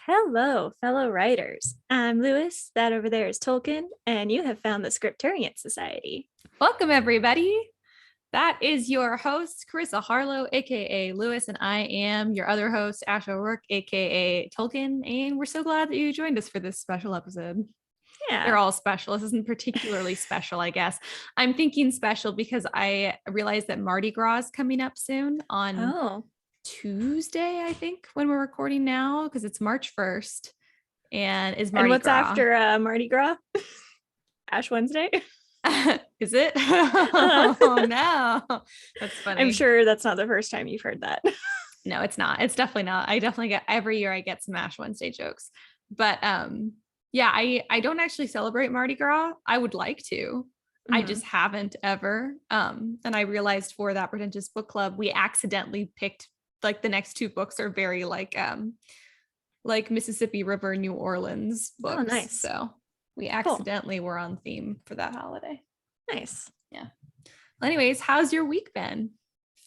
Hello, fellow writers. I'm Lewis. That over there is Tolkien, and you have found the Scripturian Society. Welcome, everybody. That is your host, Carissa Harlow, aka Lewis, and I am your other host, Ash O'Rourke, aka Tolkien. And we're so glad that you joined us for this special episode. Yeah. They're all special. This isn't particularly special, I guess. I'm thinking special because I realized that Mardi Gras is coming up soon on Tuesday, I think, when we're recording now, because it's March 1st. And is Mardi And what's Gras after Mardi Gras? Ash Wednesday? Is it? Oh, no. That's funny. I'm sure that's not the first time you've heard that. No, it's not. It's definitely not. I definitely get every year I get some Ash Wednesday jokes. But yeah, I don't actually celebrate Mardi Gras. I would like to. I just haven't ever. And I realized for That Pretentious Book Club, we accidentally picked like the next two books are very like Mississippi River, New Orleans books. Oh, nice. So we accidentally were on theme for that holiday. Nice. Yeah. Well, anyways, how's your week been?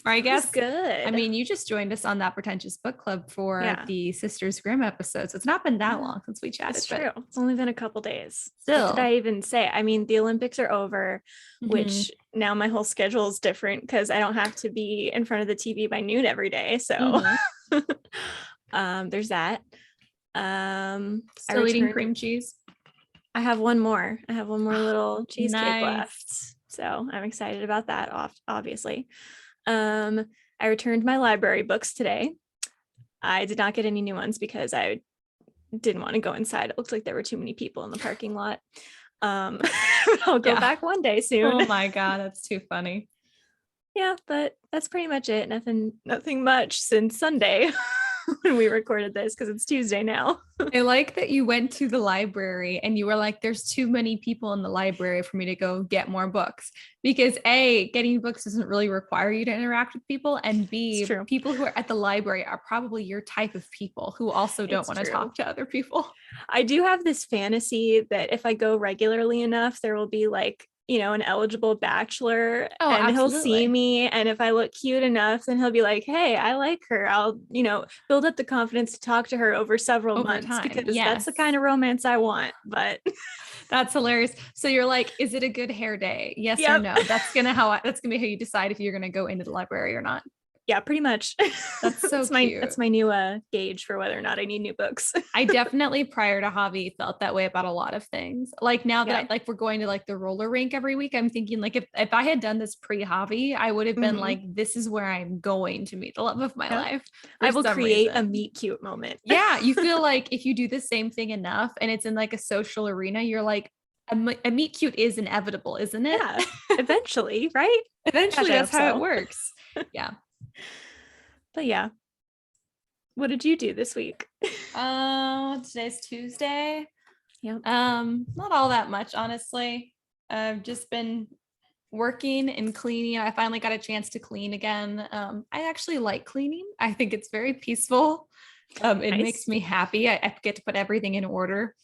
Or I guess good. I mean, you just joined us on That Pretentious Book Club for the Sisters Grimm episode. So it's not been that long since we chatted. It's true. It's only been a couple days. Still. What did I even say? I mean, the Olympics are over, which now my whole schedule is different because I don't have to be in front of the TV by noon every day. So there's that. Still eating cream cheese. I have one more little cheesecake left. So I'm excited about that, obviously. I returned my library books today. I did not get any new ones because I didn't want to go inside. It looked like there were too many people in the parking lot. I'll go back one day soon. Oh my God, that's too funny. Yeah, but that's pretty much it. Nothing much since Sunday when we recorded this because it's Tuesday now. I like that you went to the library and you were like, there's too many people in the library for me to go get more books, because A, getting books doesn't really require you to interact with people, and B, people who are at the library are probably your type of people who also don't want to talk to other people. I do have this fantasy that if I go regularly enough, there will be like, an eligible bachelor and he'll see me. And if I look cute enough, then he'll be like, hey, I like her. I'll, build up the confidence to talk to her over several months because that's the kind of romance I want. But that's hilarious. So you're like, is it a good hair day? Yes or no? That's going to be how you decide if you're going to go into the library or not. Yeah, pretty much. That's so cute. That's my new gauge for whether or not I need new books. I definitely prior to Javi felt that way about a lot of things. Like now that we're going to like the roller rink every week, I'm thinking like if I had done this pre-Javi, I would have been like, this is where I'm going to meet the love of my life. I will create a meet cute moment. Yeah, you feel like if you do the same thing enough and it's in like a social arena, you're like, a meet cute is inevitable, isn't it? Yeah, eventually, right? Eventually, that's how it works. Yeah. But yeah, what did you do this week? Today's Tuesday. Yeah. Not all that much, honestly. I've just been working and cleaning. I finally got a chance to clean again. I actually like cleaning. I think it's very peaceful. It makes me happy. I get to put everything in order.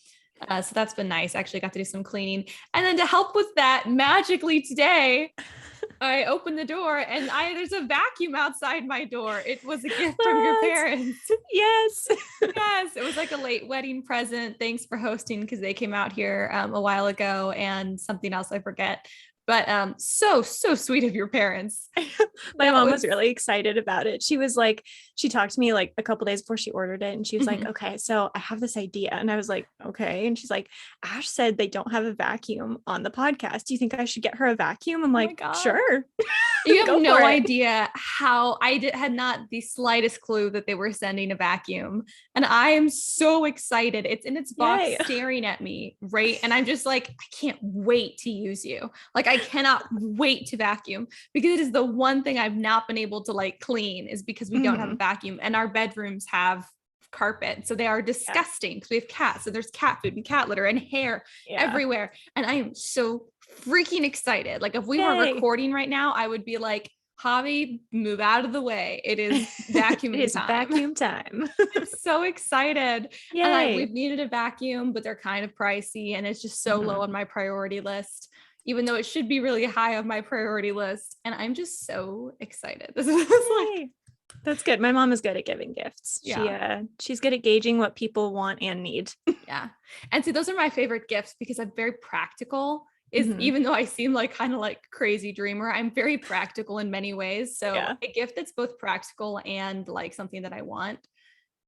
So that's been nice. I actually got to do some cleaning. And then to help with that, magically today, I opened the door and there's a vacuum outside my door. It was a gift from your parents. Yes. Yes. It was like a late wedding present. Thanks for hosting, because they came out here a while ago, and something else I forget. But so sweet of your parents. My mom was really excited about it. She was like, she talked to me like a couple days before she ordered it, and she was like, okay, so I have this idea. And I was like, okay. And she's like, Ash said they don't have a vacuum on the podcast. Do you think I should get her a vacuum? I'm like, sure. You have no idea how had not the slightest clue that they were sending a vacuum. And I am so excited. It's in its box staring at me, right? And I'm just like, I can't wait to use you. Like, I cannot wait to vacuum, because it is the one thing I've not been able to like clean, is because we don't have a vacuum, and our bedrooms have carpet. So they are disgusting because we have cats. So there's cat food and cat litter and hair everywhere. And I am so freaking excited. Like if we were recording right now, I would be like, Javi, move out of the way. It is vacuum time. Vacuum time. I'm so excited. Yay. And we've needed a vacuum, but they're kind of pricey, and it's just so low on my priority list, even though it should be really high on my priority list. And I'm just so excited. This is like That's good. My mom is good at giving gifts. She's good at gauging what people want and need. Yeah. And see, those are my favorite gifts because I'm very practical. Even though I seem like kind of like crazy dreamer, I'm very practical in many ways. So a gift that's both practical and like something that I want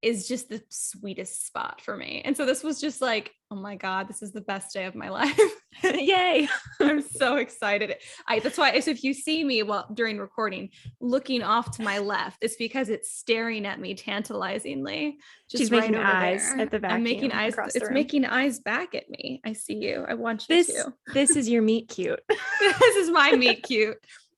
is just the sweetest spot for me. And so this was just like, oh my God, this is the best day of my life. Yay. I'm so excited. That's why, so if you see me during recording looking off to my left, it's because it's staring at me tantalizingly. She's making eyes at the vacuum. I'm making eyes. It's making eyes back at me. I see you. I want you to. This is your meet cute. This is my meet cute.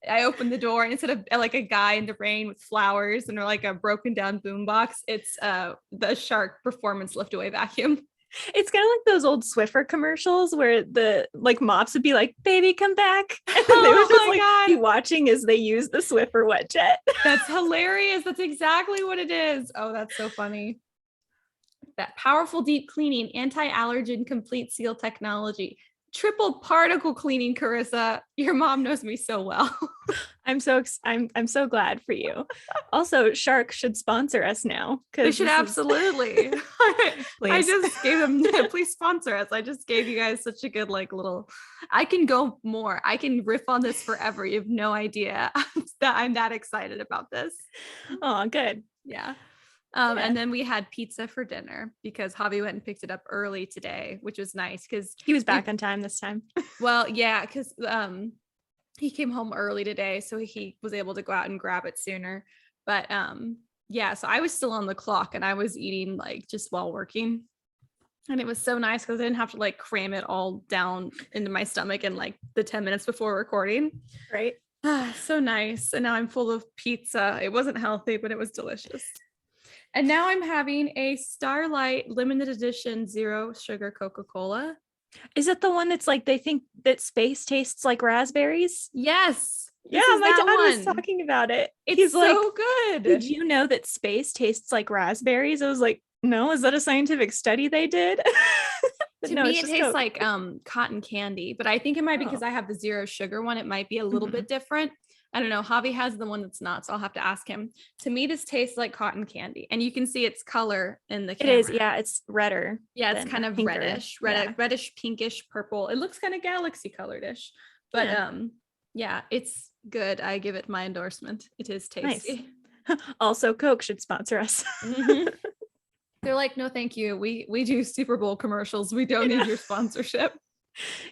I opened the door and instead of like a guy in the rain with flowers and like a broken down boombox, it's the Shark performance lift away vacuum. It's kind of like those old Swiffer commercials where the like mops would be like, baby, come back. And they would just like be watching as they use the Swiffer wet jet. That's hilarious. That's exactly what it is. Oh, that's so funny. That powerful deep cleaning, anti-allergen complete seal technology. Triple particle cleaning, Carissa. Your mom knows me so well. I'm so glad for you. Also, Shark should sponsor us now. They should absolutely. I just gave them, please sponsor us. I just gave you guys such a good like little. I can go more. I can riff on this forever. You have no idea that I'm that excited about this. Oh, good. Yeah. And then we had pizza for dinner because Javi went and picked it up early today, which was nice because he was back on time this time. Well, yeah, because he came home early today, so he was able to go out and grab it sooner. But yeah, so I was still on the clock and I was eating like just while working. And it was so nice because I didn't have to like cram it all down into my stomach in like the 10 minutes before recording. Right. So nice. And now I'm full of pizza. It wasn't healthy, but it was delicious. And now I'm having a Starlight limited edition 0 sugar Coca-Cola. Is that the one that's like they think that space tastes like raspberries? Yes. Yeah, my dad was talking about it. He's so like, good. Did you know that space tastes like raspberries? I was like, no, is that a scientific study they did? To me, it tastes like cotton candy, but I think it might be because I have the 0 sugar one. It might be a little bit different. I don't know. Javi has the one that's not, so I'll have to ask him. To me, this tastes like cotton candy, and you can see its color in the camera. It is, yeah. It's redder. Yeah, it's kind of reddish, pinkish, purple. It looks kind of galaxy colored-ish, but yeah, it's good. I give it my endorsement. It is tasty. Nice. Also, Coke should sponsor us. They're like, no, thank you. We do Super Bowl commercials. We don't need your sponsorship.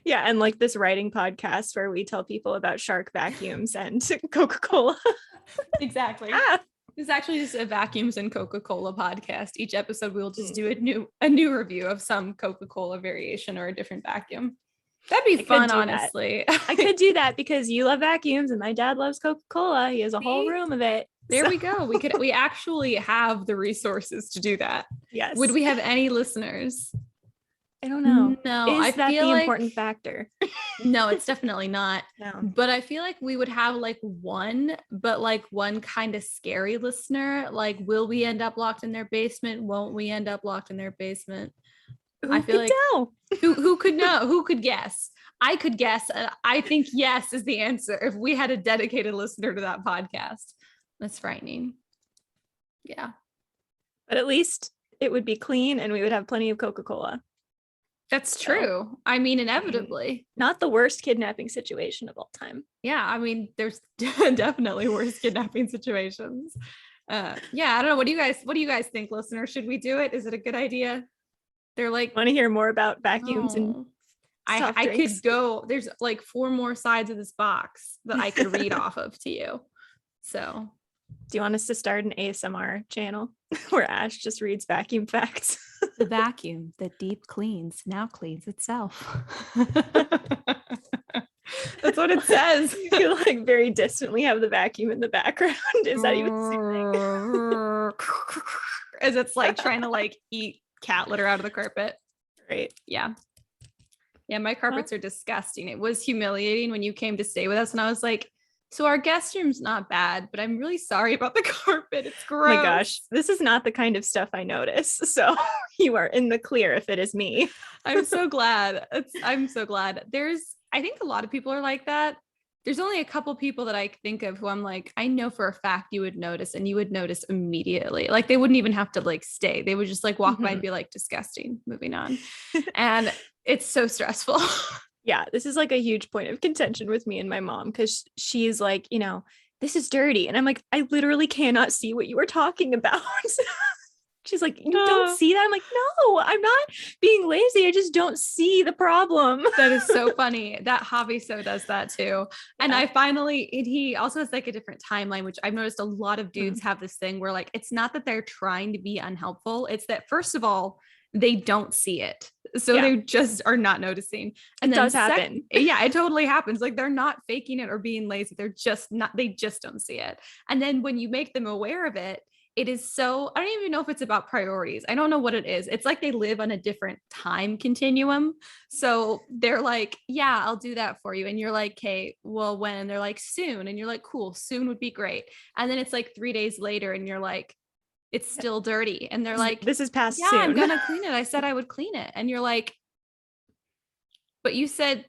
Yeah, and like this writing podcast where we tell people about Shark vacuums and Coca-Cola. Exactly. It's actually just a vacuums and Coca-Cola podcast. Each episode we'll just do a new review of some Coca-Cola variation or a different vacuum. That'd be fun, honestly. I could do that because you love vacuums and my dad loves Coca-Cola. He has a whole room of it. There we go. We actually have the resources to do that. Yes. Would we have any listeners? I don't know. No, is that the important factor? No, it's definitely not. No. But I feel like we would have like one kind of scary listener. Like, will we end up locked in their basement? Won't we end up locked in their basement? I feel like know? Who could know? Who could guess? I could guess. I think yes is the answer. If we had a dedicated listener to that podcast, that's frightening. Yeah. But at least it would be clean and we would have plenty of Coca-Cola. That's true. I mean, inevitably. Not the worst kidnapping situation of all time. Yeah, I mean, there's definitely worse kidnapping situations. Yeah, I don't know. What do you guys think, listeners? Should we do it? Is it a good idea? They're like, want to hear more about vacuums and I could go. There's like 4 more sides of this box that I could read off of to you. So, do you want us to start an ASMR channel where Ash just reads vacuum facts? The vacuum that deep cleans now cleans itself. That's what it says. You feel like very distantly have the vacuum in the background. Is that even soothing? As it's like trying to like eat cat litter out of the carpet. Right. Yeah. Yeah, my carpets are disgusting. It was humiliating when you came to stay with us and I was like, so our guest room's not bad, but I'm really sorry about the carpet. It's gross. Oh my gosh, this is not the kind of stuff I notice. So you are in the clear if it is me. I'm so glad. I'm so glad. I think a lot of people are like that. There's only a couple people that I think of who I'm like, I know for a fact you would notice, and you would notice immediately. Like they wouldn't even have to like stay. They would just like walk by and be like, disgusting, moving on. And it's so stressful. Yeah, this is like a huge point of contention with me and my mom, because she's like, this is dirty. And I'm like, I literally cannot see what you were talking about. She's like, you don't see that? I'm like, no, I'm not being lazy. I just don't see the problem. That is so funny. That Javi so does that too. And he also has like a different timeline, which I've noticed a lot of dudes have this thing where like, it's not that they're trying to be unhelpful. It's that first of all, they don't see it. So they just are not noticing. And it does happen. Yeah, it totally happens. Like they're not faking it or being lazy. They just don't see it. And then when you make them aware of it, it is so, I don't even know if it's about priorities. I don't know what it is. It's like they live on a different time continuum. So they're like, yeah, I'll do that for you. And you're like, okay, well, when? And they're like, soon. And you're like, cool, soon would be great. And then it's like 3 days later and you're like, it's still dirty. And they're like, this is past soon. I'm going to clean it. I said I would clean it. And you're like, but you said,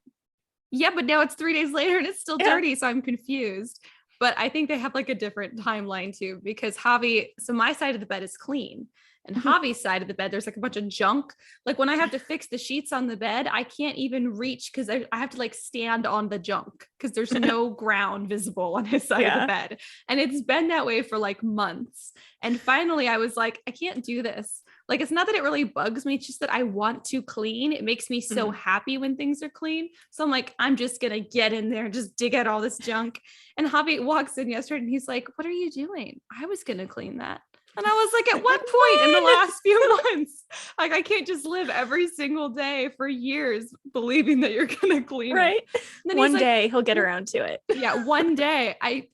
yeah, but now it's 3 days later and it's still dirty. So I'm confused. But I think they have like a different timeline too, because so my side of the bed is clean, and Javi's side of the bed, there's like a bunch of junk. Like when I have to fix the sheets on the bed, I can't even reach because I have to like stand on the junk because there's no ground visible on his side of the bed. And it's been that way for like months. And finally I was like, I can't do this. Like, it's not that it really bugs me. It's just that I want to clean. It makes me so happy when things are clean. So I'm like, I'm just going to get in there and just dig out all this junk. And Javi walks in yesterday and he's like, what are you doing? I was going to clean that. And I was like, at what point in the last few months? Like, I can't just live every single day for years believing that you're going to clean it. Then one day he'll get around to it. Yeah, one day. I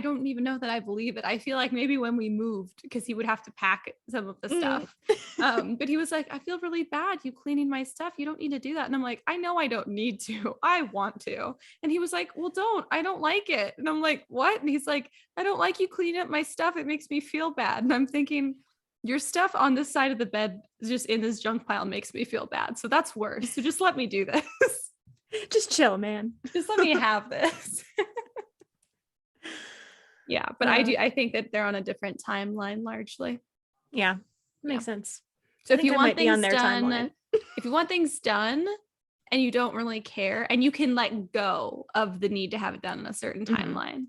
don't even know that I believe it. I feel like maybe when we moved, because he would have to pack some of the stuff. But he was like, I feel really bad you cleaning my stuff. You don't need to do that. And I'm like, I know I don't need to. I want to. And he was like, well, I don't like it. And I'm like, what? And he's like, I don't like you cleaning up my stuff. It makes me feel bad. And I'm thinking, your stuff on this side of the bed, just in this junk pile, makes me feel bad. So that's worse. So just let me do this. Just chill, man. Just let me have this. Yeah, but I think that they're on a different timeline largely. Yeah, makes sense. So if you want things done, if you want things done and you don't really care and you can let go of the need to have it done in a certain timeline,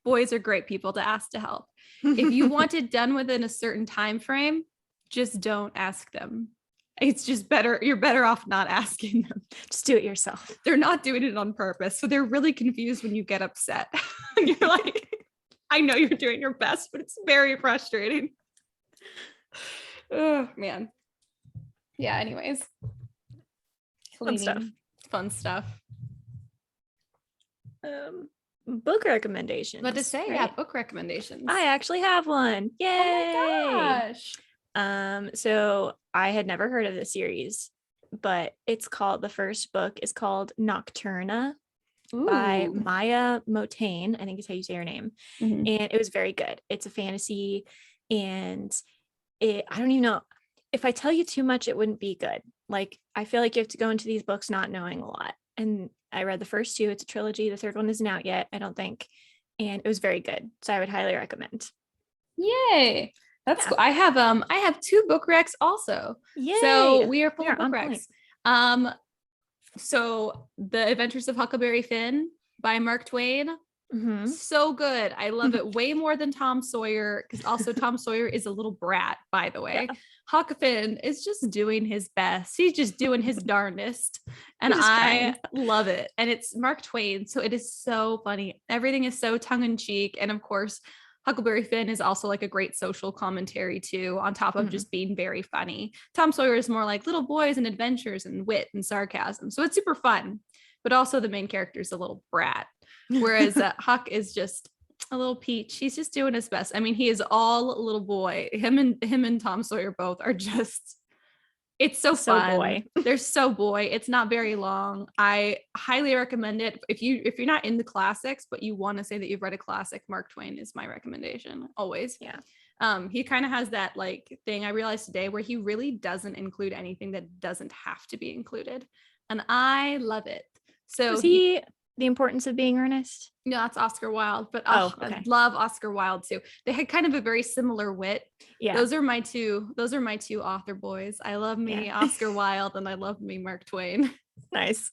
boys are great people to ask to help. If you want it done within a certain time frame, just don't ask them. It's just better. You're better off not asking them. Just do it yourself. They're not doing it on purpose. So they're really confused when you get upset. And you're like, I know you're doing your best, but it's very frustrating. Oh, man. Yeah, anyways. Fun stuff. Book recommendations. What to say? Right? Yeah, book recommendations. I actually have one. Yay! Oh my gosh. So I had never heard of this series, but the first book is called Nocturna by Maya Motain, I think is how you say her name. And it was very good. It's a fantasy, and I don't even know, if I tell you too much, it wouldn't be good. Like, I feel like you have to go into these books not knowing a lot. And I read the first 2. It's a trilogy. The third one isn't out yet, I don't think. And it was very good. So I would highly recommend. Yay. That's cool. I have 2 book recs also. Yay. So we are full of book recs. So The Adventures of Huckleberry Finn by Mark Twain. So good. I love it way more than Tom Sawyer, because also Tom Sawyer is a little brat, by the way. Huck Finn is just doing his best. He's just doing his darndest. And I love it. And it's Mark Twain. So it is so funny. Everything is so tongue-in-cheek. And of course, Huckleberry Finn is also like a great social commentary too, on top of just being very funny. Tom Sawyer is more like little boys and adventures and wit and sarcasm. So it's super fun. But also the main character is a little brat. Whereas Huck is just a little peach. He's just doing his best. I mean, he is all little boy. Him and Tom Sawyer both are just, it's so fun. Boy. They're so boy. It's not very long. I highly recommend it. If you're not in the classics, but you want to say that you've read a classic, Mark Twain is my recommendation always. Yeah. He kind of has that like thing I realized today where he really doesn't include anything that doesn't have to be included. And I love it. So The Importance of Being Earnest? No, that's Oscar Wilde, but okay. I love Oscar Wilde too. They had kind of a very similar wit. Yeah. Those are my two author boys. I love me Oscar Wilde and I love me Mark Twain. Nice.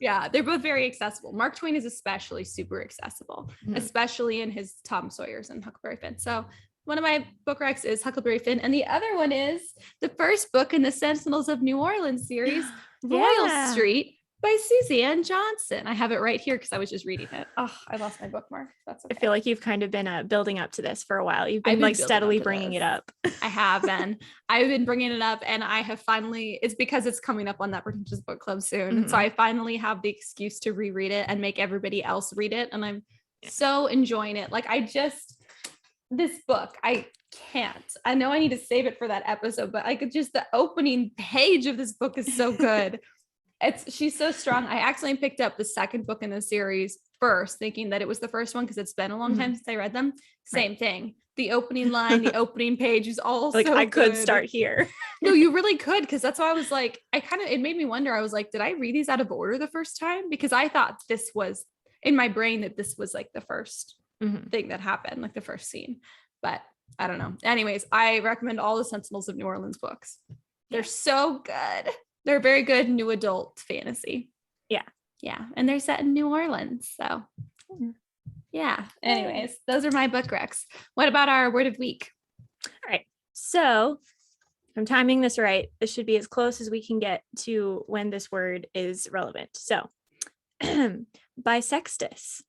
Yeah, they're both very accessible. Mark Twain is especially super accessible, especially in his Tom Sawyers and Huckleberry Finn. So one of my book recs is Huckleberry Finn, and the other one is the first book in the Sentinels of New Orleans series, Royal Street by Suzanne Johnson. I have it right here because I was just reading it. Oh, I lost my bookmark. That's okay. I feel like you've kind of been building up to this for a while. You've been like steadily bringing it up. I have been. I've been bringing it up, and I have finally, it's because it's coming up on That Pretentious Book Club soon. And so I finally have the excuse to reread it and make everybody else read it. And I'm so enjoying it. Like this book, I can't. I know I need to save it for that episode, but the opening page of this book is so good. She's so strong. I accidentally picked up the second book in the series first, thinking that it was the first one because it's been a long time since I read them. Same thing. The opening line, the opening page is all like, so I could start here. No, you really could, because that's why I was like, it made me wonder. I was like, did I read these out of order the first time? Because I thought this was in my brain that this was like the first thing that happened, like the first scene. But I don't know. Anyways, I recommend all the Sentinels of New Orleans books. They're so good. They're very good new adult fantasy. Yeah. Yeah. And they're set in New Orleans. So yeah. Anyways, those are my book recs. What about our word of week? All right. So if I'm timing this right, this should be as close as we can get to when this word is relevant. So Bissextus.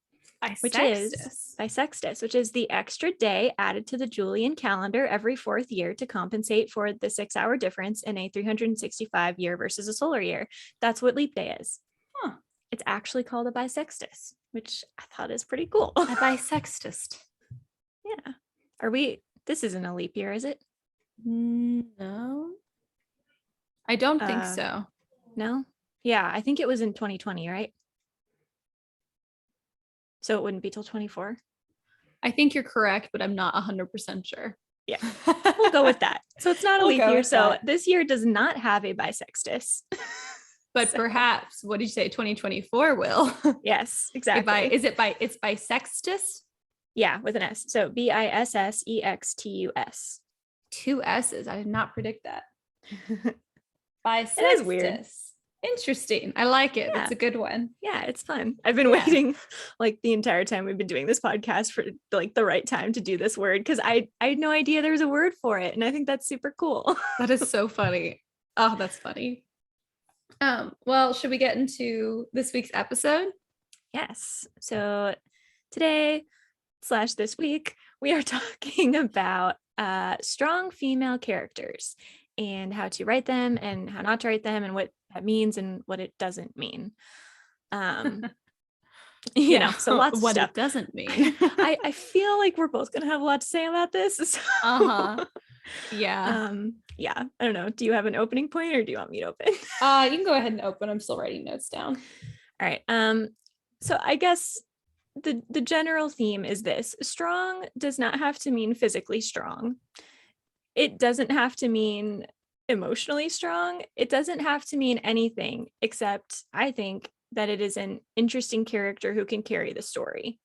Bissextus, which is the extra day added to the Julian calendar every 4th year to compensate for the 6-hour difference in a 365 year versus a solar year. That's what leap day is. It's actually called a bissextus, which I thought is pretty cool. A bissextus. Yeah. This isn't a leap year, is it? No. I don't think so. No? Yeah, I think it was in 2020, right? So it wouldn't be till 24. I think you're correct, but I'm not 100% sure. Yeah, we'll go with that. So it's not a leap year. So this year does not have a bissextus. But perhaps, what did you say? 2024 will. Yes, exactly. It's Bissextus? Yeah, with an S. So Bissextus. 2 S's. I did not predict that. Bissextus. It is weird. Interesting. I like it. That's a good one. Yeah, it's fun. I've been waiting like the entire time we've been doing this podcast for like the right time to do this word, because I had no idea there was a word for it, and I think that's super cool. That is so funny. Oh, that's funny. Well, should we get into this week's episode? Yes. So today / this week, we are talking about strong female characters and how to write them and how not to write them and what that means and what it doesn't mean. You know, so lots of what stuff. It doesn't mean. I feel like we're both gonna have a lot to say about this. So. Yeah. Yeah. I don't know. Do you have an opening point or do you want me to open? You can go ahead and open. I'm still writing notes down. All right. So I guess the general theme is this: strong does not have to mean physically strong. It doesn't have to mean emotionally strong. It doesn't have to mean anything except, I think, that it is an interesting character who can carry the story.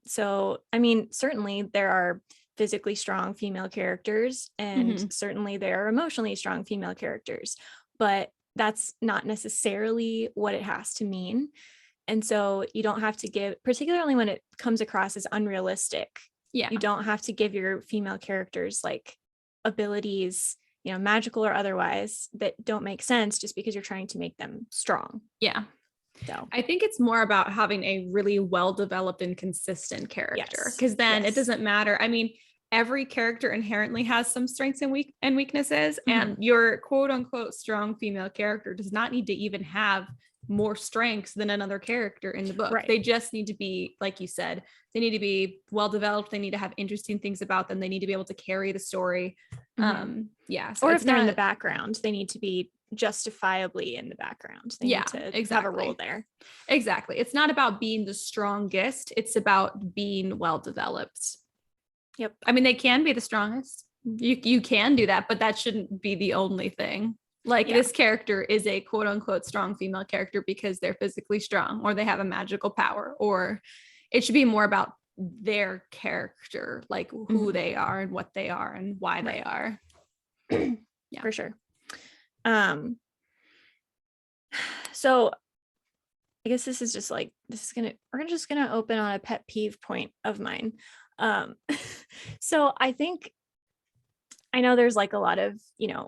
So I mean, certainly there are physically strong female characters, and certainly there are emotionally strong female characters, but that's not necessarily what it has to mean. And so you don't have to give, particularly when it comes across as unrealistic, you don't have to give your female characters like abilities, you know, magical or otherwise, that don't make sense just because you're trying to make them strong. Yeah. So I think it's more about having a really well-developed and consistent character, because then it doesn't matter. I mean, every character inherently has some strengths and weaknesses, and your quote unquote strong female character does not need to even have more strengths than another character in the book. Right. They just need to be, like you said, they need to be well developed. They need to have interesting things about them. They need to be able to carry the story. So or if they're in the background, they need to be justifiably in the background. They need to have a role there. Exactly. It's not about being the strongest. It's about being well developed. Yep. I mean, they can be the strongest. You can do that, but that shouldn't be the only thing. Like this character is a quote unquote strong female character because they're physically strong or they have a magical power, or it should be more about their character, like who they are and what they are and why they are. Yeah, for sure. So I guess this is just like, we're just gonna open on a pet peeve point of mine. So I know there's like a lot of,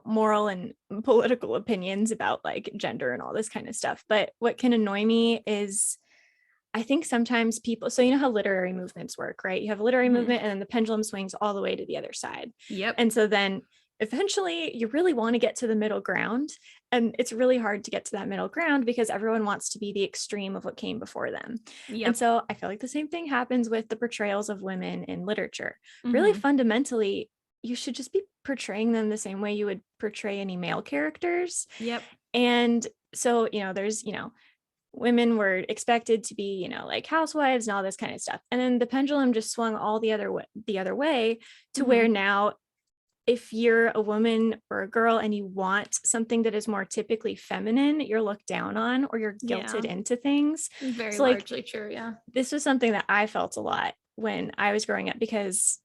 moral and political opinions about like gender and all this kind of stuff, but what can annoy me is I think sometimes people, so you know how literary movements work, right? You have a literary movement and then the pendulum swings all the way to the other side. Yep. And so then eventually you really want to get to the middle ground, and it's really hard to get to that middle ground because everyone wants to be the extreme of what came before them. Yep. And so I feel like the same thing happens with the portrayals of women in literature. Really fundamentally, you should just be portraying them the same way you would portray any male characters. Yep. And so, there's, women were expected to be, like housewives and all this kind of stuff. And then the pendulum just swung all the other way to where now if you're a woman or a girl and you want something that is more typically feminine, you're looked down on or you're guilted into things. Very largely true. Yeah. This was something that I felt a lot when I was growing up because,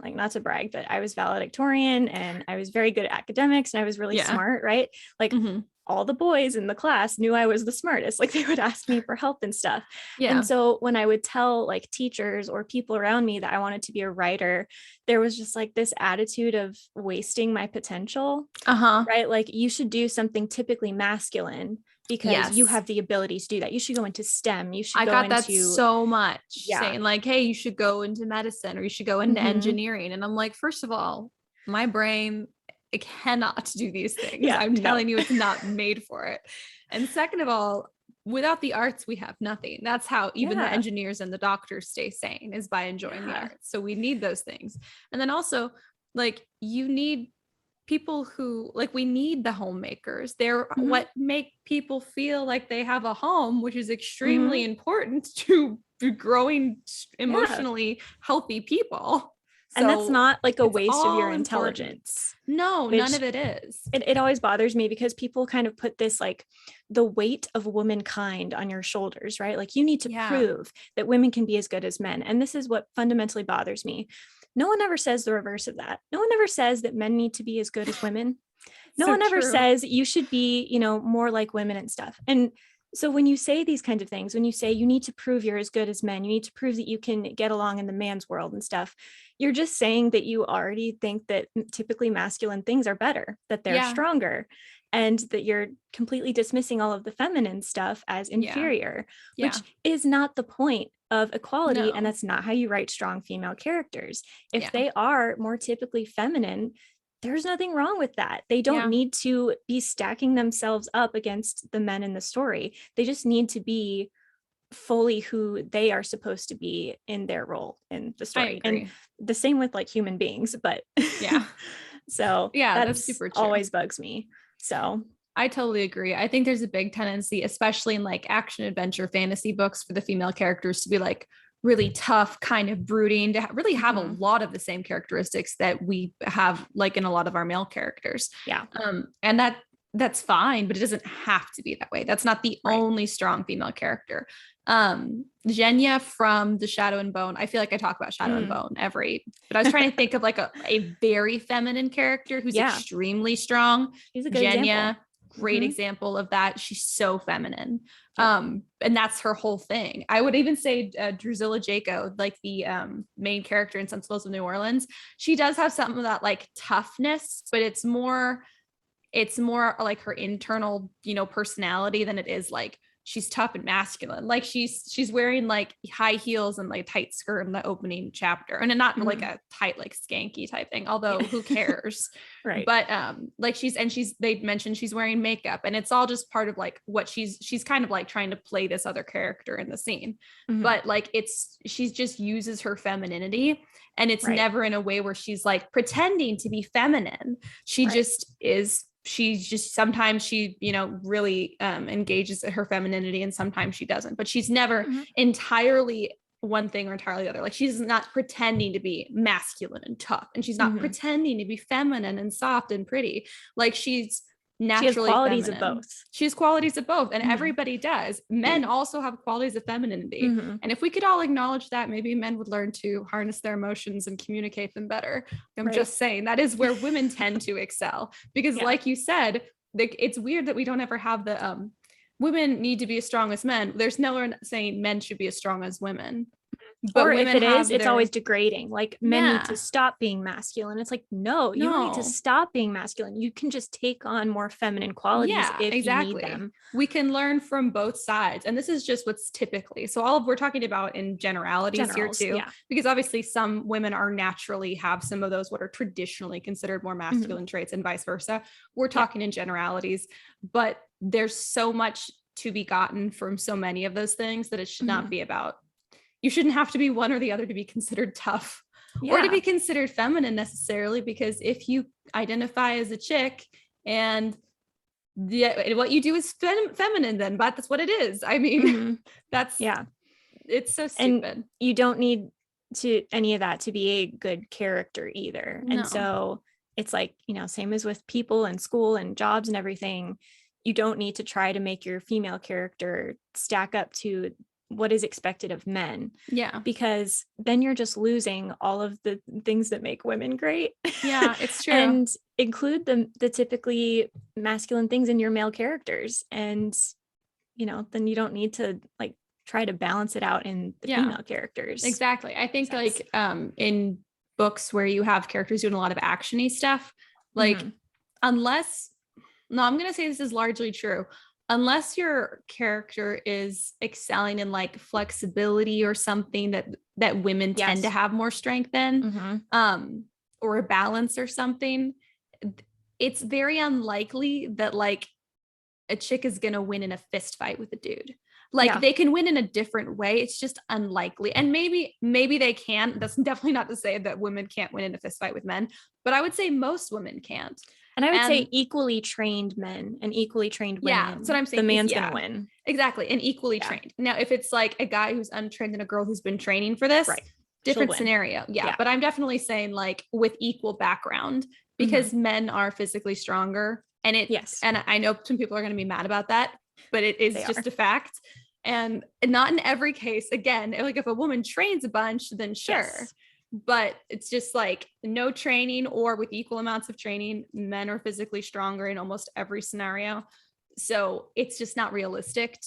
like, not to brag, but I was valedictorian and I was very good at academics and I was really smart, right? Like all the boys in the class knew I was the smartest. Like they would ask me for help and stuff. Yeah. And so when I would tell like teachers or people around me that I wanted to be a writer, there was just like this attitude of wasting my potential, right? Like you should do something typically masculine because you have the ability to do that. You should go into STEM. You should go into... that so much, saying like, hey, you should go into medicine or you should go into engineering. And I'm like, first of all, my brain, it cannot do these things. I'm telling you, it's not made for it. And second of all, without the arts, we have nothing. That's how even the engineers and the doctors stay sane, is by enjoying the arts. So we need those things. And then also, like, you need people who, like, we need the homemakers. They're what make people feel like they have a home, which is extremely important to growing emotionally healthy people. And that's not like a waste of your intelligence. No, none of it is. It always bothers me because people kind of put this like the weight of womankind on your shoulders, right? Like you need to prove that women can be as good as men. And this is what fundamentally bothers me. No one ever says the reverse of that. No one ever says that men need to be as good as women. No one ever says you should be, more like women and stuff. And so when you say these kinds of things, when you say you need to prove you're as good as men, you need to prove that you can get along in the man's world and stuff, you're just saying that you already think that typically masculine things are better, that they're stronger, and that you're completely dismissing all of the feminine stuff as inferior, which is not the point of equality. And that's not how you write strong female characters. If they are more typically feminine, there's nothing wrong with that. They don't need to be stacking themselves up against the men in the story. They just need to be fully who they are supposed to be in their role in the story. And the same with like human beings, but so that's super true. Always bugs me. So I totally agree. I think there's a big tendency, especially in like action adventure fantasy books, for the female characters to be like really tough, kind of brooding, to really have a lot of the same characteristics that we have like in a lot of our male characters. Yeah. And that's fine, but it doesn't have to be that way. That's not the only strong female character. Genya from The Shadow and Bone. I feel like I talk about Shadow and Bone but I was trying to think of like a very feminine character who's extremely strong. She's a good Genya. Example. Great example of that. She's so feminine. And that's her whole thing. I would even say Drusilla Jaco, like the main character in Sensibles of New Orleans, she does have some of that like toughness, but it's more like her internal, personality than it is like she's tough and masculine. Like she's wearing like high heels and like tight skirt in the opening chapter, and not like a tight like skanky type thing, although who cares. But like they mentioned she's wearing makeup, and it's all just part of like what she's kind of like trying to play this other character in the scene. But like she's just uses her femininity, and it's never in a way where she's like pretending to be feminine. She just is. She's just, sometimes she, really engages her femininity, and sometimes she doesn't, but she's never entirely one thing or entirely the other. Like she's not pretending to be masculine and tough, and she's not pretending to be feminine and soft and pretty. Like she's naturally qualities feminine. of both. She has qualities of both, and everybody does. Men also have qualities of femininity. And if we could all acknowledge that, maybe men would learn to harness their emotions and communicate them better. I'm just saying that is where women tend to excel, because like you said, it's weird that we don't ever have the women need to be as strong as men. There's no one saying men should be as strong as women. But or if it is, it's always degrading. Like men need to stop being masculine. It's like, no, you don't need to stop being masculine. You can just take on more feminine qualities if you need them. We can learn from both sides. And this is just what's typically. So we're talking about in generalities here too, because obviously some women are naturally have some of those what are traditionally considered more masculine traits and vice versa. We're talking in generalities, but there's so much to be gotten from so many of those things that it should not be about. You shouldn't have to be one or the other to be considered tough or to be considered feminine necessarily, because if you identify as a chick and what you do is feminine, then but that's what it is. I mean, it's so stupid. And you don't need to any of that to be a good character either. No. And so it's like, same as with people and school and jobs and everything. You don't need to try to make your female character stack up to what is expected of men. Yeah. Because then you're just losing all of the things that make women great. Yeah, it's true. And include the typically masculine things in your male characters. And, then you don't need to like try to balance it out in the female characters. Exactly. I think like in books where you have characters doing a lot of actiony stuff, like I'm going to say this is largely true. Unless your character is excelling in like flexibility or something that women tend to have more strength in, or a balance or something, it's very unlikely that like a chick is going to win in a fist fight with a dude. Like they can win in a different way. It's just unlikely. And maybe they can. That's definitely not to say that women can't win in a fist fight with men, but I would say most women can't. And I would say equally trained men and equally trained women. Yeah, that's what I'm saying. The man's going to win. Exactly. And equally trained. Now, if it's like a guy who's untrained and a girl who's been training for this, different scenario. Yeah. But I'm definitely saying like with equal background, because men are physically stronger. And and I know some people are going to be mad about that, but it is just a fact. And not in every case, again, like if a woman trains a bunch, then sure. Yes. But it's just like no training or with equal amounts of training, men are physically stronger in almost every scenario. So it's just not realistic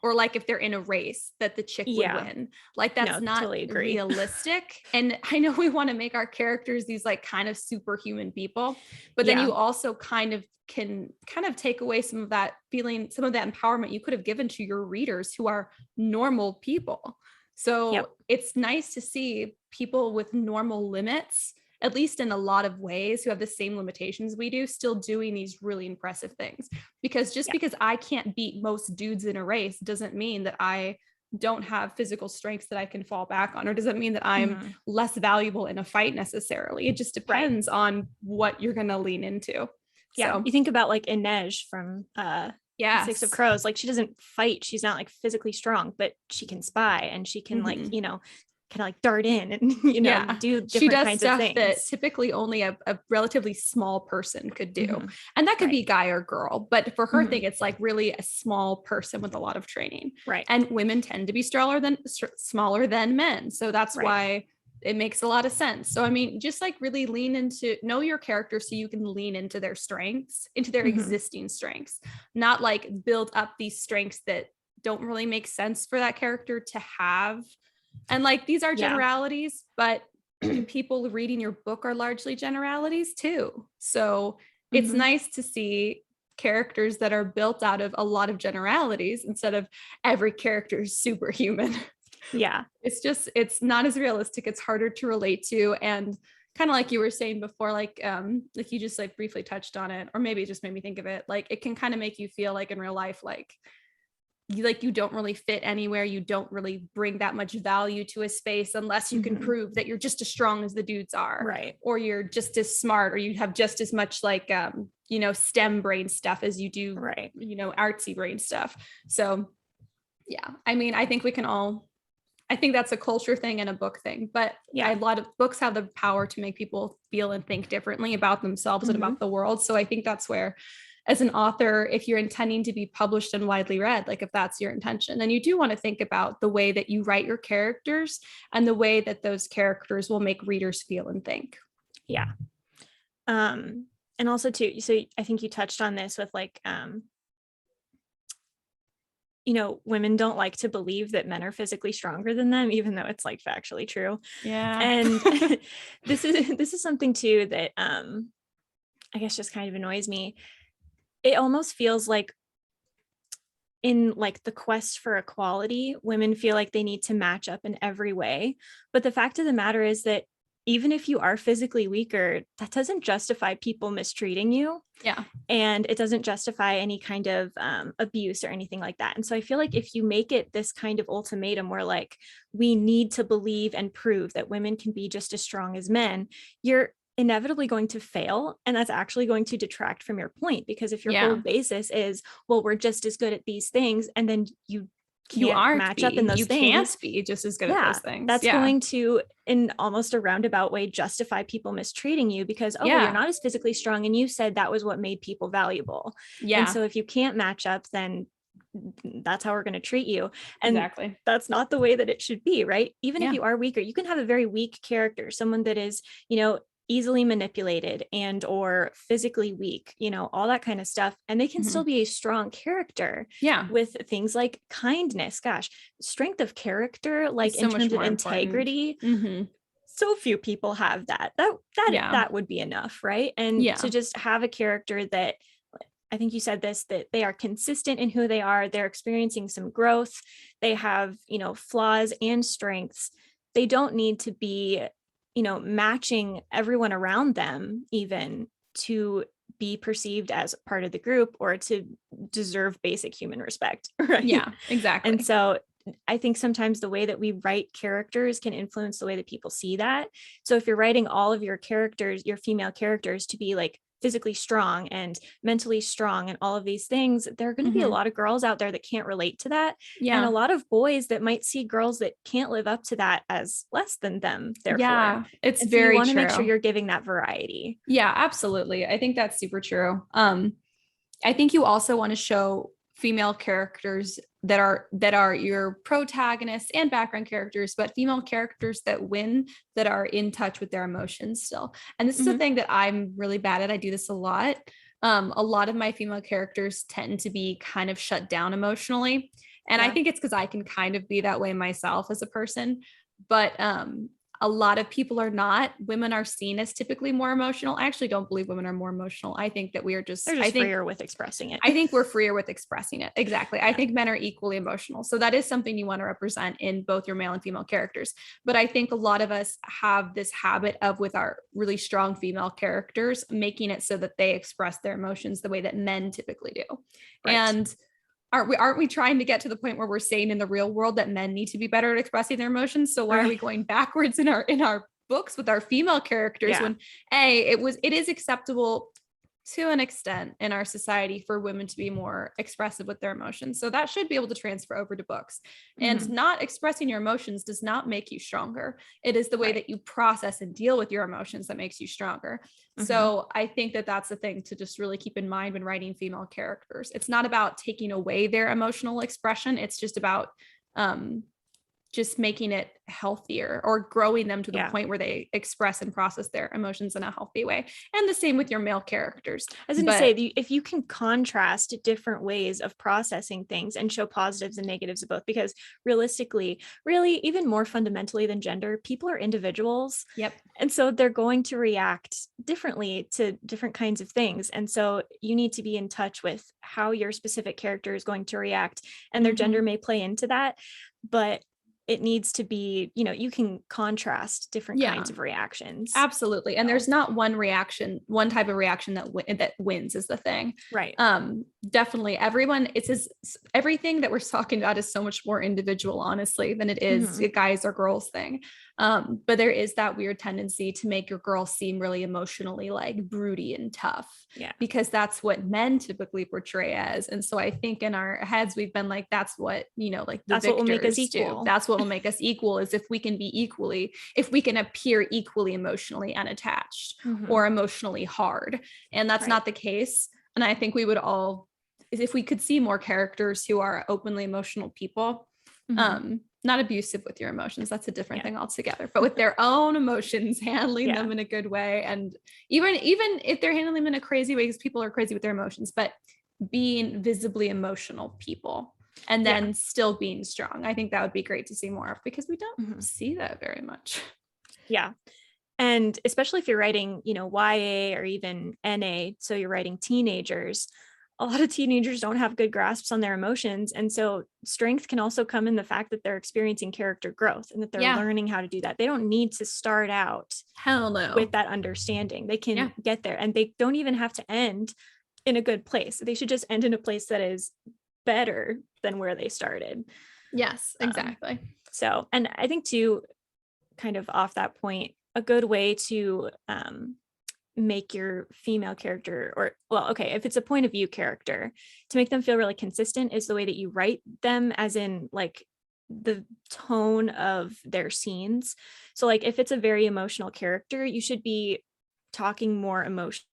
or like if they're in a race that the chick would win. Like that's not totally realistic. And I know we want to make our characters these like kind of superhuman people, but then you also can take away some of that feeling, some of that empowerment you could have given to your readers who are normal people. So it's nice to see people with normal limits, at least in a lot of ways, who have the same limitations we do, still doing these really impressive things. Because because I can't beat most dudes in a race doesn't mean that I don't have physical strengths that I can fall back on, or doesn't mean that I'm less valuable in a fight necessarily. It just depends on what you're going to lean into. Yeah. So you think about like Inej from Six of Crows, like she doesn't fight, she's not like physically strong, but she can spy and she can like kind of like dart in and do different kinds of things that typically only a relatively small person could do, and that could be guy or girl, but for her thing it's like really a small person with a lot of training, right? And women tend to be smaller than men, so that's why it makes a lot of sense. So I mean, just like really know your character so you can lean into their strengths, into their existing strengths, not like build up these strengths that don't really make sense for that character to have. And like these are generalities, but people reading your book are largely generalities too. So it's nice to see characters that are built out of a lot of generalities instead of every character is superhuman. Yeah. It's not as realistic. It's harder to relate to. And kind of like you were saying before, like you just like briefly touched on it, or maybe it just made me think of it. Like it can kind of make you feel like in real life, like you don't really fit anywhere. You don't really bring that much value to a space unless you can prove that you're just as strong as the dudes are. Right. Or you're just as smart, or you have just as much like, STEM brain stuff as you do, artsy brain stuff. So yeah, I mean, I think that's a culture thing and a book thing, but a lot of books have the power to make people feel and think differently about themselves and about the world. So I think that's where as an author, if you're intending to be published and widely read, like if that's your intention, then you do want to think about the way that you write your characters and the way that those characters will make readers feel and think. Yeah. And also too, so I think you touched on this with like, women don't like to believe that men are physically stronger than them, even though it's like factually true. Yeah. And this is something too that I guess just kind of annoys me. It almost feels like in like the quest for equality, women feel like they need to match up in every way. But the fact of the matter is that even if you are physically weaker, that doesn't justify people mistreating you. Yeah. And it doesn't justify any kind of abuse or anything like that. And so I feel like if you make it this kind of ultimatum where like, we need to believe and prove that women can be just as strong as men, you're inevitably going to fail. And that's actually going to detract from your point, because if your whole basis is, well, we're just as good at these things, and then you can't match up in those things. You can't be just as good at those things. That's going to, in almost a roundabout way, justify people mistreating you because, well, you're not as physically strong. And you said that was what made people valuable. Yeah. And so if you can't match up, then that's how we're going to treat you. And exactly, that's not the way that it should be, right? Even if you are weaker, you can have a very weak character, someone that is, easily manipulated and or physically weak, all that kind of stuff. And they can still be a strong character with things like kindness, strength of character, like in terms of integrity. So few people have that. That would be enough, right? And to just have a character that, I think you said this, that they are consistent in who they are. They're experiencing some growth. They have, flaws and strengths. They don't need to be matching everyone around them even to be perceived as part of the group or to deserve basic human respect. Right? Yeah, exactly. And so I think sometimes the way that we write characters can influence the way that people see that. So if you're writing all of your characters, your female characters, to be like physically strong and mentally strong and all of these things, there are going to be a lot of girls out there that can't relate to that. And a lot of boys that might see girls that can't live up to that as less than them. Therefore, it's and very so you want to true. make sure you're giving that variety. Yeah, absolutely. I think that's super true. I think you also want to show female characters that are your protagonists and background characters, but female characters that win, that are in touch with their emotions still. And this is a thing that I'm really bad at. I do this a lot. A lot of my female characters tend to be kind of shut down emotionally. And I think it's because I can kind of be that way myself as a person. But a lot of people are not. Women are seen as typically more emotional. I actually don't believe women are more emotional. I think that we are just, freer with expressing it. I think we're freer with expressing it. Exactly. I think men are equally emotional. So that is something you want to represent in both your male and female characters. But I think a lot of us have this habit of, with our really strong female characters, making it so that they express their emotions the way that men typically do. Right. And aren't we trying to get to the point where we're saying in the real world that men need to be better at expressing their emotions? So why are we going backwards in our books with our female characters when it is acceptable to an extent in our society for women to be more expressive with their emotions. So that should be able to transfer over to books. And not expressing your emotions does not make you stronger. It is the way that you process and deal with your emotions that makes you stronger. So I think that that's the thing to just really keep in mind when writing female characters. It's not about taking away their emotional expression. It's just about just making it healthier or growing them to the point where they express and process their emotions in a healthy way. And the same with your male characters. I was going to say, if you can contrast different ways of processing things and show positives and negatives of both, because realistically, really, even more fundamentally than gender, people are individuals. Yep. And so they're going to react differently to different kinds of things. And so you need to be in touch with how your specific character is going to react, and their gender may play into that, but it needs to be, you can contrast different kinds of reactions. Absolutely. And there's not one type of reaction that wins is the thing. Right. Definitely everything that we're talking about is so much more individual, honestly, than it is a guys or girls thing. But there is that weird tendency to make your girl seem really emotionally like broody and tough. Yeah. Because that's what men typically portray as. And so I think in our heads, we've been like, that's what, that's what will make us equal. That's what will make us equal, is if we can appear equally emotionally unattached or emotionally hard. And that's not the case. And I think we would all, if we could see more characters who are openly emotional people, not abusive with your emotions, that's a different thing altogether, but with their own emotions, handling them in a good way. And even if they're handling them in a crazy way, because people are crazy with their emotions, but being visibly emotional people and then still being strong. I think that would be great to see more of, because we don't see that very much. Yeah. And especially if you're writing, you know, YA or even NA, so you're writing teenagers, a lot of teenagers don't have good grasps on their emotions. And so strength can also come in the fact that they're experiencing character growth and that they're learning how to do that. They don't need to start out with that understanding. They can get there, and they don't even have to end in a good place. They should just end in a place that is better than where they started. Yes, exactly. So, and I think too, kind of off that point, a good way to make your female character, or if it's a point of view character, to make them feel really consistent is the way that you write them, as in like the tone of their scenes. So like if it's a very emotional character, you should be talking more emotionally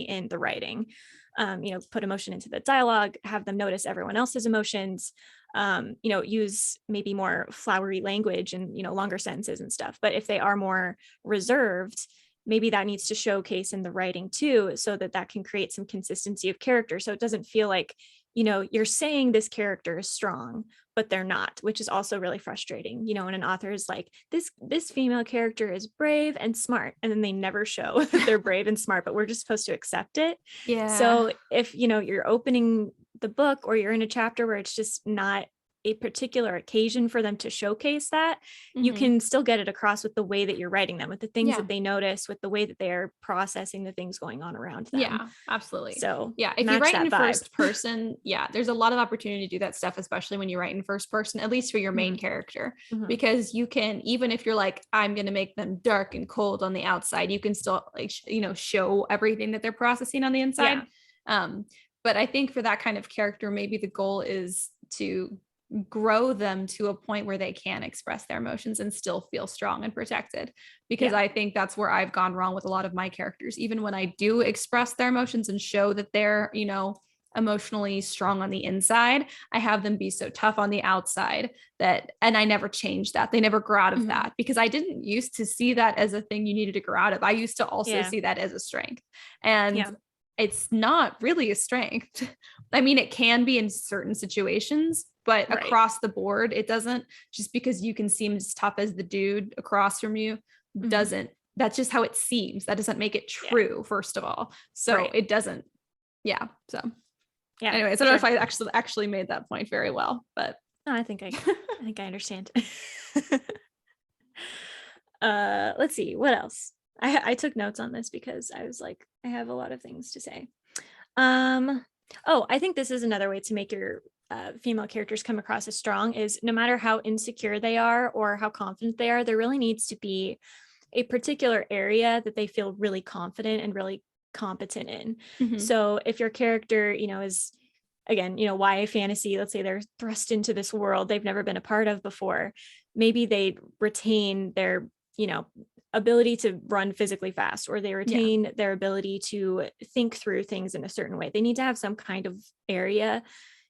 in the writing. Put emotion into the dialogue, have them notice everyone else's emotions, use maybe more flowery language and, longer sentences and stuff. But if they are more reserved, maybe that needs to showcase in the writing too, so that can create some consistency of character. So it doesn't feel like, you're saying this character is strong, but they're not, which is also really frustrating, when an author is like, this female character is brave and smart, and then they never show that they're brave and smart, but we're just supposed to accept it. Yeah. So if, you're opening the book, or you're in a chapter where it's just not a particular occasion for them to showcase that, you can still get it across with the way that you're writing them, with the things that they notice, with the way that they're processing the things going on around them. Yeah, absolutely. So if you write in first person, there's a lot of opportunity to do that stuff, especially when you write in first person, at least for your main character, because you can, even if you're like, I'm going to make them dark and cold on the outside, you can still show everything that they're processing on the inside. But I think for that kind of character, maybe the goal is to grow them to a point where they can express their emotions and still feel strong and protected, because I think that's where I've gone wrong with a lot of my characters. Even when I do express their emotions and show that they're, emotionally strong on the inside, I have them be so tough on the outside and I never changed that. They never grew out of that, because I didn't used to see that as a thing you needed to grow out of. I used to also see that as a strength, and it's not really a strength. I mean, it can be in certain situations, but across the board, it doesn't. Just because you can seem as tough as the dude across from you doesn't, that's just how it seems. That doesn't make it true, first of all. So it doesn't. So anyways, I don't know if I actually made that point very well, but no, I think I understand. Let's see, what else? I took notes on this because I was like, I have a lot of things to say. I think this is another way to make your female characters come across as strong, is no matter how insecure they are or how confident they are, there really needs to be a particular area that they feel really confident and really competent in. So if your character, is, again, YA fantasy, let's say they're thrust into this world they've never been a part of before, maybe they retain their, ability to run physically fast, or they retain their ability to think through things in a certain way. They need to have some kind of area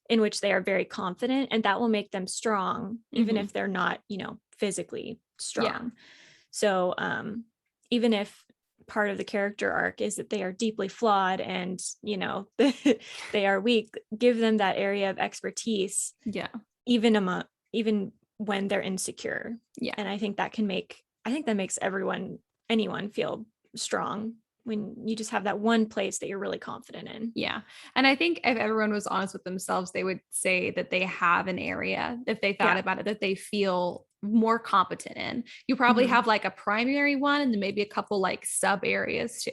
in which they are very confident, and that will make them strong, even if they're not, physically strong. So even if part of the character arc is that they are deeply flawed and, they are weak, give them that area of expertise, even when they're insecure. And I think that makes anyone feel strong, when you just have that one place that you're really confident in. And I think if everyone was honest with themselves, they would say that they have an area, if they thought about it, that they feel more competent in. You probably have like a primary one, and then maybe a couple like sub areas too.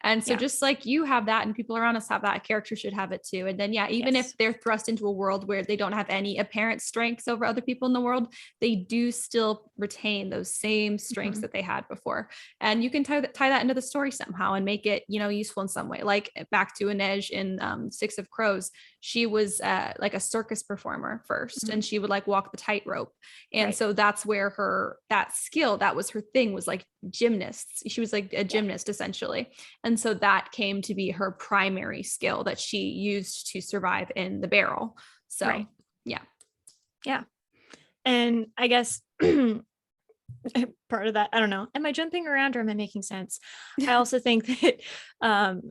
And so just like you have that, and people around us have that, a character should have it too. And then even if they're thrust into a world where they don't have any apparent strengths over other people in the world, they do still retain those same strengths that they had before. And you can tie that into the story somehow and make it, useful in some way. Like back to Inej in Six of Crows, she was like a circus performer first, and she would like walk the tightrope. And so that's that's where that skill, that was her thing, was like gymnasts. She was like a gymnast essentially. And so that came to be her primary skill that she used to survive in the barrel. So yeah. And I guess part of that, I don't know, am I jumping around or am I making sense? I also think that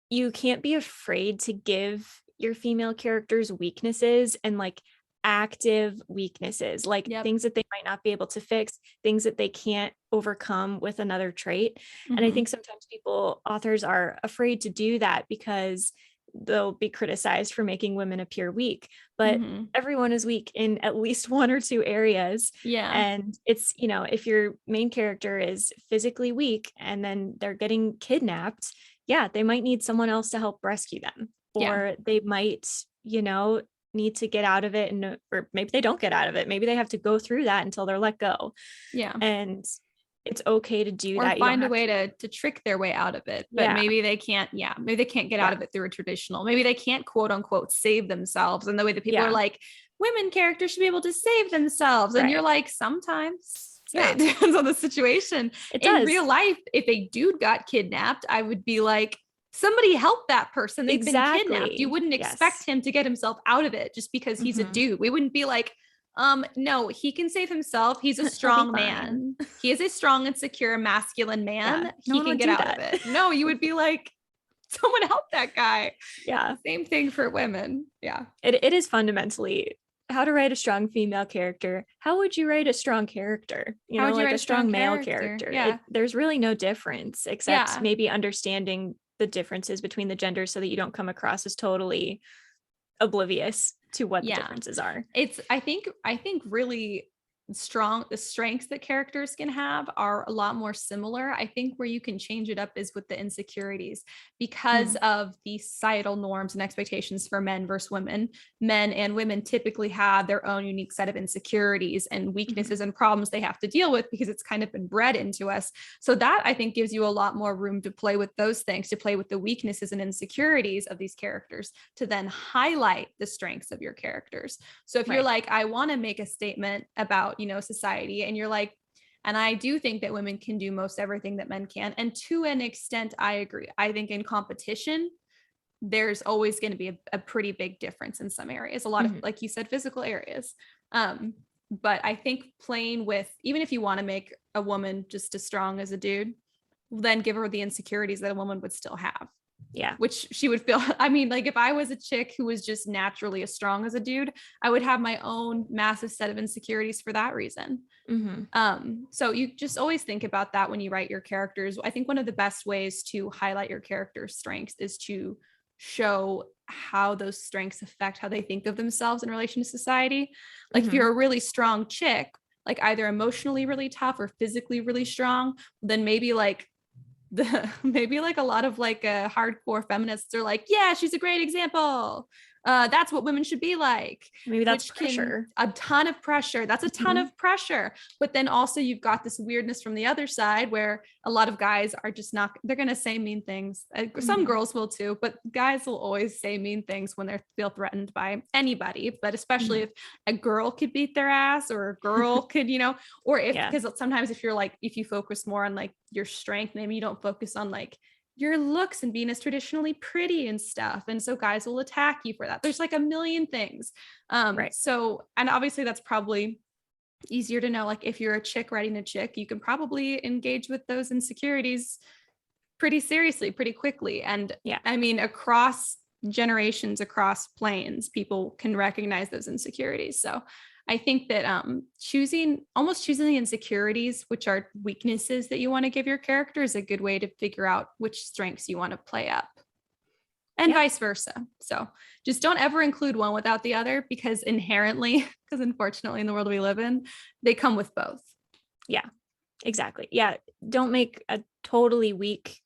you can't be afraid to give your female characters weaknesses, and like active weaknesses, like things that they might not be able to fix, things that they can't overcome with another trait. And I think sometimes authors are afraid to do that because they'll be criticized for making women appear weak, but everyone is weak in at least one or two areas. And it's, if your main character is physically weak and then they're getting kidnapped, they might need someone else to help rescue them, or they might, need to get out of it, or maybe they don't get out of it. Maybe they have to go through that until they're let go. And it's okay to do that. Or find a way to trick their way out of it. But maybe they can't, maybe they can't get out of it through a traditional, maybe they can't quote unquote save themselves. And the way that people are like, women characters should be able to save themselves. And you're like, sometimes it depends on the situation. In real life, if a dude got kidnapped, I would be like, somebody help that person. They've been kidnapped. You wouldn't expect him to get himself out of it just because he's a dude. We wouldn't be like, no, he can save himself. He's a strong man. He is a strong and secure masculine man. He can get out of it. No, you would be like, someone help that guy. Same thing for women. It is fundamentally how to write a strong female character. How would you write a strong character? How would you write a strong male character? There's really no difference except maybe understanding the differences between the genders so that you don't come across as totally oblivious to what the differences are. I think really the strengths that characters can have are a lot more similar. I think where you can change it up is with the insecurities, because of the societal norms and expectations for men versus women. Men and women typically have their own unique set of insecurities and weaknesses and problems they have to deal with because it's kind of been bred into us. So that I think gives you a lot more room to play with those things, to play with the weaknesses and insecurities of these characters, to then highlight the strengths of your characters. So if you're like, I want to make a statement about, society, and you're like, and I do think that women can do most everything that men can. And to an extent, I agree. I think in competition, there's always going to be a pretty big difference in some areas, a lot of, like you said, physical areas. But I think playing with, even if you want to make a woman just as strong as a dude, then give her the insecurities that a woman would still have. Which she would feel. I mean, like if I was a chick who was just naturally as strong as a dude, I would have my own massive set of insecurities for that reason. So you just always think about that when you write your characters. I think one of the best ways to highlight your character's strengths is to show how those strengths affect how they think of themselves in relation to society. Like if you're a really strong chick, like either emotionally really tough or physically really strong, then maybe like a lot of like hardcore feminists are like, yeah, she's a great example. That's what women should be like. Maybe that's pressure. A ton of pressure. That's a ton of pressure. But then also you've got this weirdness from the other side where a lot of guys are just not, they're going to say mean things. Some girls will too, but guys will always say mean things when they feel threatened by anybody. But especially if a girl could beat their ass, or a girl could, or if, because sometimes if you're like, if you focus more on like your strength, maybe you don't focus on like your looks and being as traditionally pretty and stuff. And so guys will attack you for that. There's like a million things. So, and obviously that's probably easier to know. Like if you're a chick writing a chick, you can probably engage with those insecurities pretty seriously, pretty quickly. And I mean, across generations, across planes, people can recognize those insecurities. So I think that choosing the insecurities, which are weaknesses that you want to give your character, is a good way to figure out which strengths you want to play up, and vice versa. So just don't ever include one without the other, because unfortunately in the world we live in, they come with both. Yeah, exactly. Yeah. Don't make a totally weak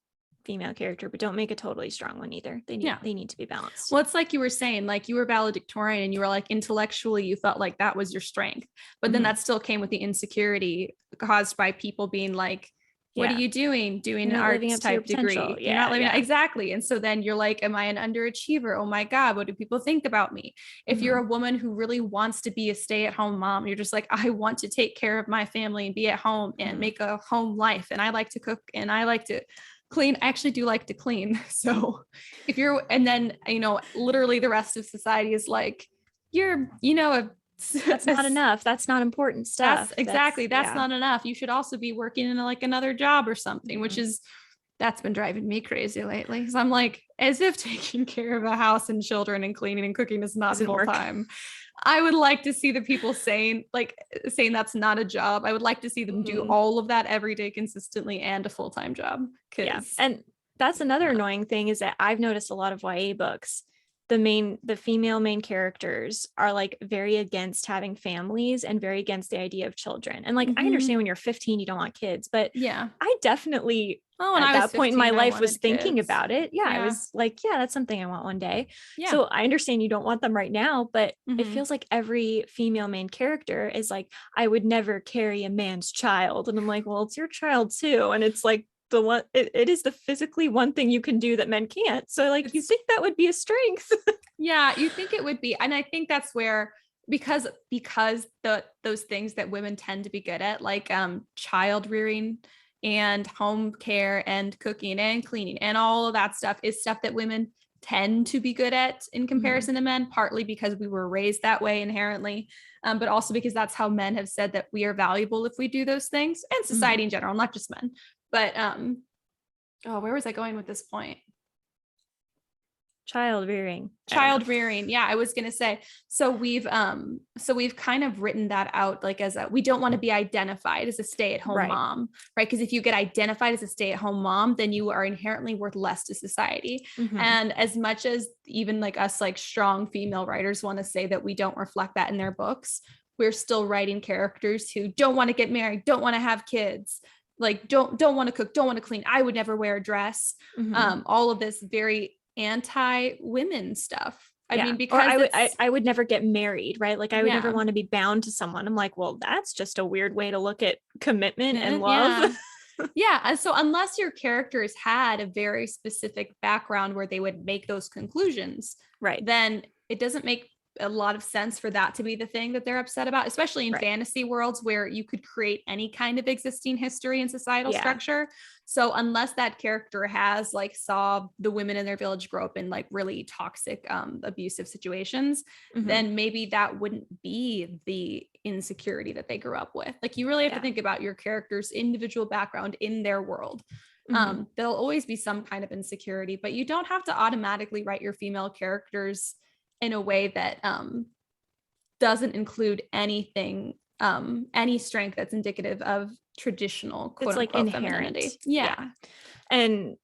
female character, but don't make a totally strong one either. They need to be balanced. Well, it's like you were saying, like you were valedictorian and you were like intellectually you felt like that was your strength, but then that still came with the insecurity caused by people being like, What are you doing? Doing an arts type degree. You're not living exactly. And so then you're like, am I an underachiever? Oh my God, what do people think about me? If you're a woman who really wants to be a stay-at-home mom, you're just like, I want to take care of my family and be at home and make a home life. And I like to cook and I like to clean. I actually do like to clean. So if you're, and then, you know, literally the rest of society is like, you're, you know, that's not enough. That's not important stuff. That's not enough. You should also be working in like another job or something, which is, that's been driving me crazy lately. Cause I'm like, as if taking care of a house and children and cleaning and cooking is not full time. I would like to see the people saying that's not a job. I would like to see them do all of that every day consistently and a full-time job. And that's another annoying thing is that I've noticed a lot of YA books, the female main characters are like very against having families and very against the idea of children. And like, I understand when you're 15, you don't want kids, but I definitely at that point in my life was thinking about it. I was like, that's something I want one day. So I understand you don't want them right now, but it feels like every female main character is like, I would never carry a man's child. And I'm like, well, it's your child too. And it's like, the one it is the physically one thing you can do that men can't. So like, you think that would be a strength? You think it would be. And I think that's where, because those things that women tend to be good at, like child rearing and home care and cooking and cleaning and all of that stuff, is stuff that women tend to be good at in comparison to men, partly because we were raised that way inherently, but also because that's how men have said that we are valuable if we do those things, and society in general, not just men. But where was I going with this point? Child rearing. Yeah, I was gonna say, so we've kind of written that out, like, as we don't want to be identified as a stay-at-home mom, right? Because if you get identified as a stay-at-home mom, then you are inherently worth less to society. And as much as even like us, like strong female writers want to say that we don't reflect that in their books, we're still writing characters who don't want to get married, don't want to have kids, like don't want to cook, don't want to clean. I would never wear a dress. All of this very anti-women stuff. I mean, because I would never get married, right? Like I would never want to be bound to someone. I'm like, well, that's just a weird way to look at commitment and love. And so unless your characters had a very specific background where they would make those conclusions, then it doesn't make a lot of sense for that to be the thing that they're upset about, especially in fantasy worlds where you could create any kind of existing history and societal structure. So unless that character has like saw the women in their village grow up in like really toxic, abusive situations, then maybe that wouldn't be the insecurity that they grew up with. Like you really have to think about your character's individual background in their world. There'll always be some kind of insecurity, but you don't have to automatically write your female characters in a way that doesn't include anything, any strength that's indicative of traditional quote it's like inherent femininity. And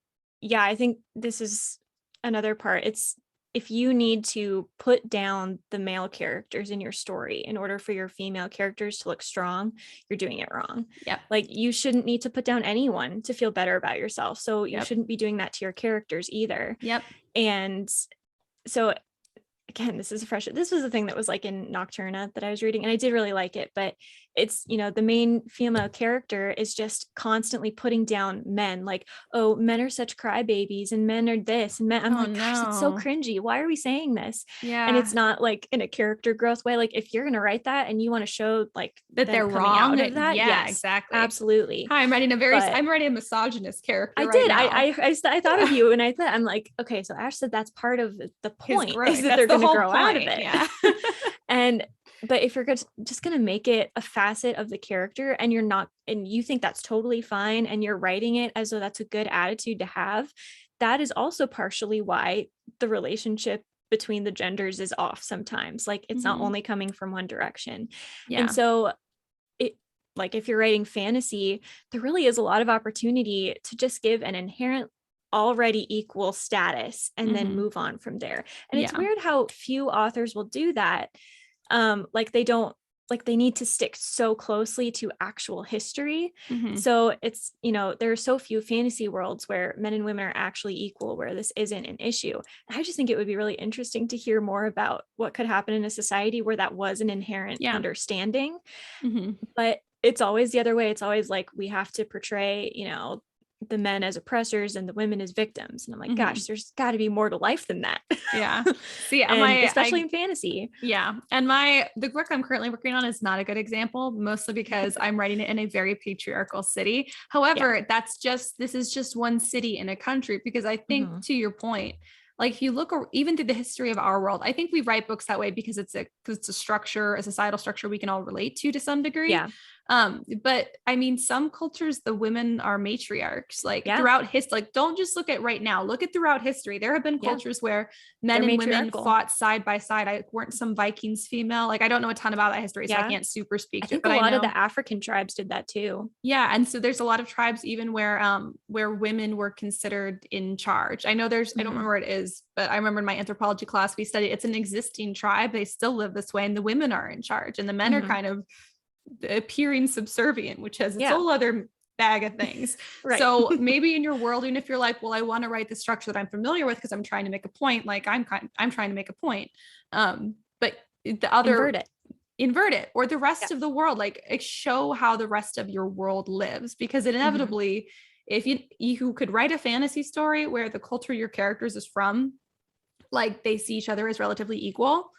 I think this is another part. It's if you need to put down the male characters in your story in order for your female characters to look strong, you're doing it wrong. Like you shouldn't need to put down anyone to feel better about yourself. So you shouldn't be doing that to your characters either. And so again, this was the thing that was like in Nocturna that I was reading, and I did really like it, but it's, you know, the main female character is just constantly putting down men, like, oh, men are such crybabies and men are this and men. I'm like, gosh, it's so cringy. Why are we saying this? And it's not like in a character growth way. Like if you're going to write that and you want to show like that they're wrong, out of that, exactly. Absolutely. Hi, I'm writing a misogynist character. I thought of you, and I'm like, okay, so Ash said that's part of the point is that they're going to grow out of it. But if you're just going to make it a facet of the character and you think that's totally fine and you're writing it as though that's a good attitude to have, that is also partially why the relationship between the genders is off sometimes. Like it's not only coming from one direction. And so like if you're writing fantasy, there really is a lot of opportunity to just give an inherent already equal status and then move on from there. And it's weird how few authors will do that. They need to stick so closely to actual history. So it's, you know, there are so few fantasy worlds where men and women are actually equal, where this isn't an issue. And I just think it would be really interesting to hear more about what could happen in a society where that was an inherent understanding. But it's always the other way. It's always like we have to portray, the men as oppressors and the women as victims. And I'm like, gosh, there's got to be more to life than that. Yeah. See, and especially in fantasy. Yeah. And the book I'm currently working on is not a good example, mostly because I'm writing it in a very patriarchal city. However, this is just one city in a country, because I think to your point, like if you look even through the history of our world, I think we write books that way because it's a structure, a societal structure we can all relate to some degree. Yeah. But I mean, some cultures, the women are matriarchs, like throughout history. Like, don't just look at right now, look at throughout history. There have been cultures where men and women fought side by side. Weren't some Vikings female? Like, I don't know a ton about that history, so I can't super speak to it. But a lot of the African tribes did that too. Yeah. And so there's a lot of tribes even where women were considered in charge. I know I don't remember where it is, but I remember in my anthropology class, we studied, it's an existing tribe. They still live this way, and the women are in charge and the men are kind of appearing subservient, which has its whole other bag of things. Right. So maybe in your world, even if you're like, well, I want to write the structure that I'm familiar with because I'm trying to make a point, like I'm trying to make a point. But the other invert it, or the rest of the world, like show how the rest of your world lives, because it inevitably, if you could write a fantasy story where the culture your characters is from, like they see each other as relatively equal.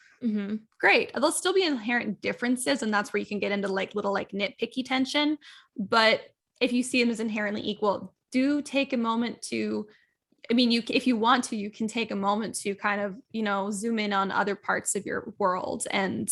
Great. There'll still be inherent differences, and that's where you can get into like little like nitpicky tension. But if you see them as inherently equal, do take a moment to, I mean, if you want to, you can take a moment to kind of, zoom in on other parts of your world, and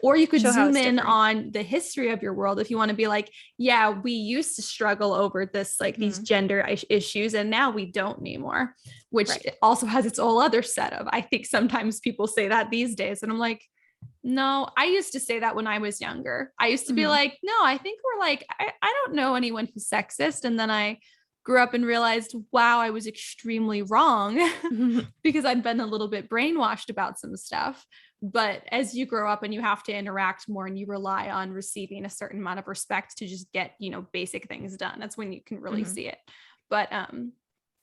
or you could zoom in on the history of your world if you want to be like, yeah, we used to struggle over this, like these gender issues, and now we don't anymore, which also has its whole other set of, I think sometimes people say that these days, and I'm like, no, I used to say that when I was younger. I used to be like, no, I think we're like, I don't know anyone who's sexist. And then I grew up and realized, wow, I was extremely wrong because I'd been a little bit brainwashed about some stuff. But as you grow up and you have to interact more and you rely on receiving a certain amount of respect to just get, basic things done, that's when you can really see it. But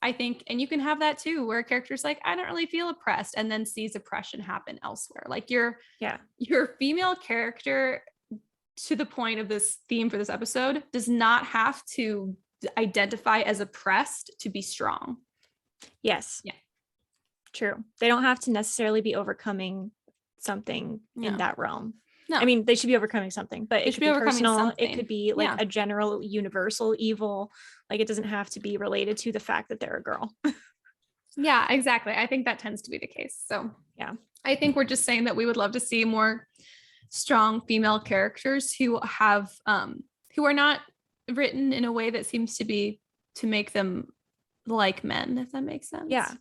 I think, and you can have that too, where a character's like, I don't really feel oppressed, and then sees oppression happen elsewhere. Like your female character, to the point of this theme for this episode, does not have to identify as oppressed to be strong. Yes. Yeah. True. They don't have to necessarily be overcoming something in that realm. No. I mean, they should be overcoming something, but it could be personal. Something. It could be like a general universal evil. Like, it doesn't have to be related to the fact that they're a girl. Yeah, exactly. I think that tends to be the case. So yeah, I think we're just saying that we would love to see more strong female characters who have, who are not written in a way that seems to make them like men, if that makes sense. Yeah.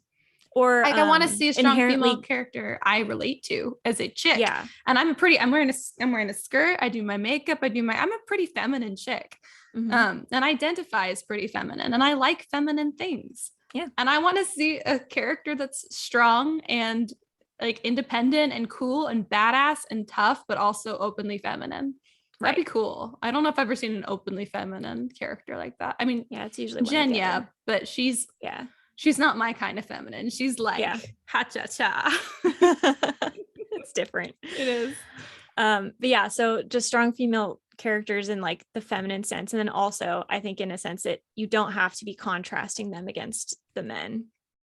Or like, I want to see a strong female character I relate to as a chick. Yeah. And I'm wearing a skirt. I do my makeup. I'm a pretty feminine chick. And identify as pretty feminine, and I like feminine things. Yeah. And I want to see a character that's strong and like independent and cool and badass and tough, but also openly feminine. That'd be cool. I don't know if I've ever seen an openly feminine character like that. I mean, it's usually Jen, but she's not my kind of feminine. She's like ha-cha-cha. It's different. It is. But yeah, so just strong female characters in like the feminine sense. And then also, I think in a sense that you don't have to be contrasting them against the men.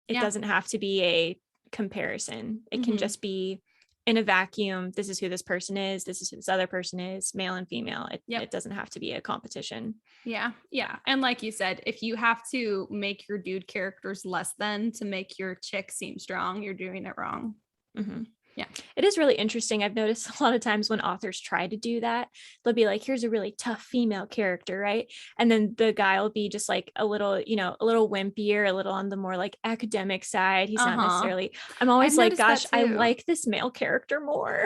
It doesn't have to be a comparison. It can just be in a vacuum. This is who this person is. This is who this other person is, male and female. It doesn't have to be a competition. Yeah. Yeah. And like you said, if you have to make your dude characters less than to make your chick seem strong, you're doing it wrong. Yeah. It is really interesting. I've noticed a lot of times when authors try to do that, they'll be like, here's a really tough female character, right? And then the guy will be just like a little, a little wimpier, a little on the more like academic side. He's not necessarily, I'm always like, gosh, I like this male character more.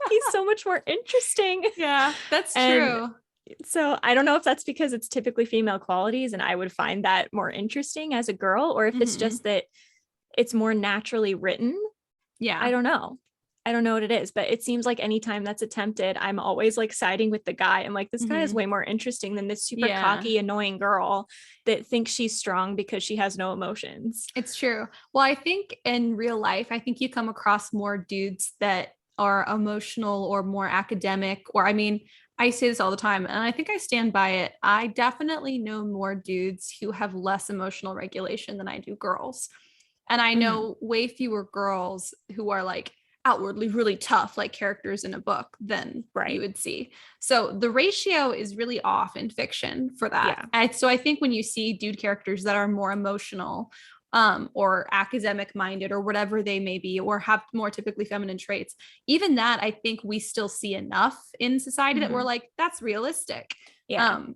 He's so much more interesting. Yeah, that's true. So I don't know if that's because it's typically female qualities and I would find that more interesting as a girl, or if it's just that it's more naturally written. Yeah. I don't know what it is, but it seems like anytime that's attempted, I'm always like siding with the guy. I'm like, this guy is way more interesting than this super cocky, annoying girl that thinks she's strong because she has no emotions. It's true. Well, I think in real life, I think you come across more dudes that are emotional or more academic, or I mean, I say this all the time, and I think I stand by it. I definitely know more dudes who have less emotional regulation than I do girls. And I know way fewer girls who are like outwardly really tough, like characters in a book, than you would see. So the ratio is really off in fiction for that. So I think when you see dude characters that are more emotional, or academic minded or whatever they may be, or have more typically feminine traits, even that, I think we still see enough in society that we're like, that's realistic. And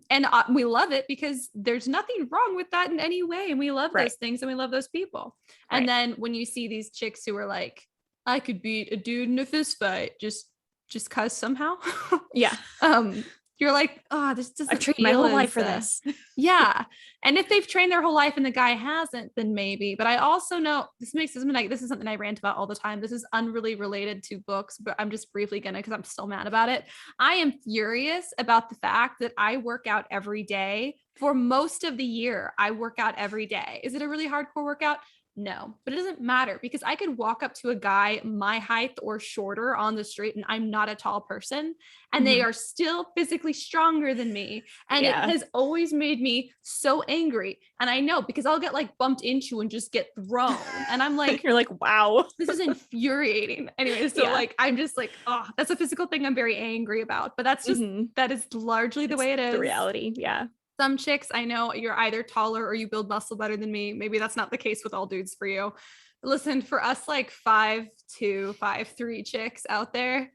we love it because there's nothing wrong with that in any way. And we love those things and we love those people. And then when you see these chicks who are like, I could beat a dude in a fist fight just cause somehow. You're like, oh, this doesn't. I've trained my whole life for this. And if they've trained their whole life and the guy hasn't, then maybe. But I also know this is something I rant about all the time. This is unreally related to books, but I'm just briefly gonna, because I'm still mad about it. I am furious about the fact that I work out every day. For most of the year, I work out every day. Is it a really hardcore workout? No, but it doesn't matter because I could walk up to a guy my height or shorter on the street, and I'm not a tall person, and they are still physically stronger than me. And it has always made me so angry. And I know, because I'll get like bumped into and just get thrown. And I'm like, you're like, wow, this is infuriating. Anyway, so like, I'm just like, oh, that's a physical thing I'm very angry about. But that's just, that is largely the way it is. The reality. Yeah. Some chicks, I know you're either taller or you build muscle better than me. Maybe that's not the case with all dudes for you. Listen, for us like 5'2", 5'3" chicks out there,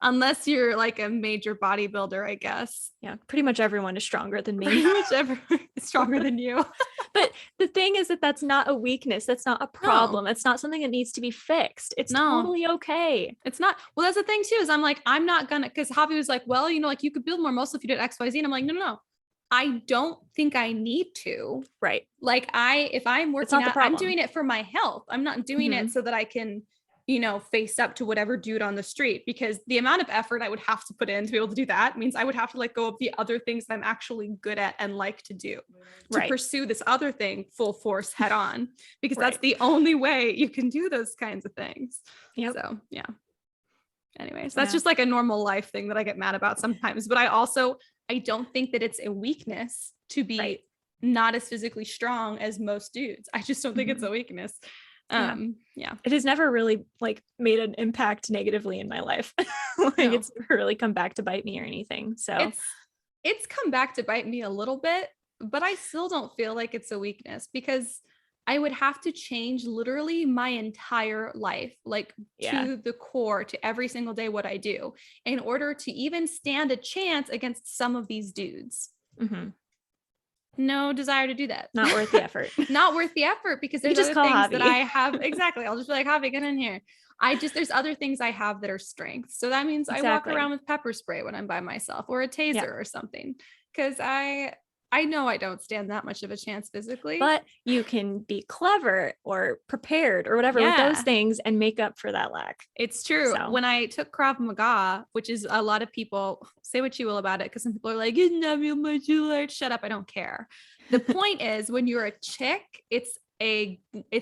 unless you're like a major bodybuilder, I guess. Yeah, pretty much everyone is stronger than me. Pretty much everyone is stronger than you. But the thing is that that's not a weakness. That's not a problem. It's not something that needs to be fixed. It's totally okay. It's not. Well, that's the thing too, is I'm like, I'm not gonna, because Javi was like, well, you know, like you could build more muscle if you did X, Y, Z. And I'm like, no. I don't think I need to. Right. Like if I'm working out, I'm doing it for my health. I'm not doing it so that I can, you know, face up to whatever dude on the street, because the amount of effort I would have to put in to be able to do that means I would have to let go of the other things that I'm actually good at and like to do to pursue this other thing full force head on, because that's the only way you can do those kinds of things. So, yeah. Anyways, that's just like a normal life thing that I get mad about sometimes. But I don't think that it's a weakness to be not as physically strong as most dudes. I just don't think it's a weakness. It has never really like made an impact negatively in my life. It's never really come back to bite me or anything. So it's come back to bite me a little bit, but I still don't feel like it's a weakness, because I would have to change literally my entire life, like to the core, to every single day what I do, in order to even stand a chance against some of these dudes. No desire to do that. Not worth the effort. Not worth the effort, because there's other things that I have. Exactly. I'll just be like, Javi, get in here. There's other things I have that are strengths. So that means I walk around with pepper spray when I'm by myself, or a taser or something, because I know I don't stand that much of a chance physically. But you can be clever or prepared or whatever with those things and make up for that lack. It's true. So. When I took Krav Maga, which is, a lot of people say what you will about it, because some people are like, it's not real martial arts. Shut up, I don't care. The point is, when you're a chick, it's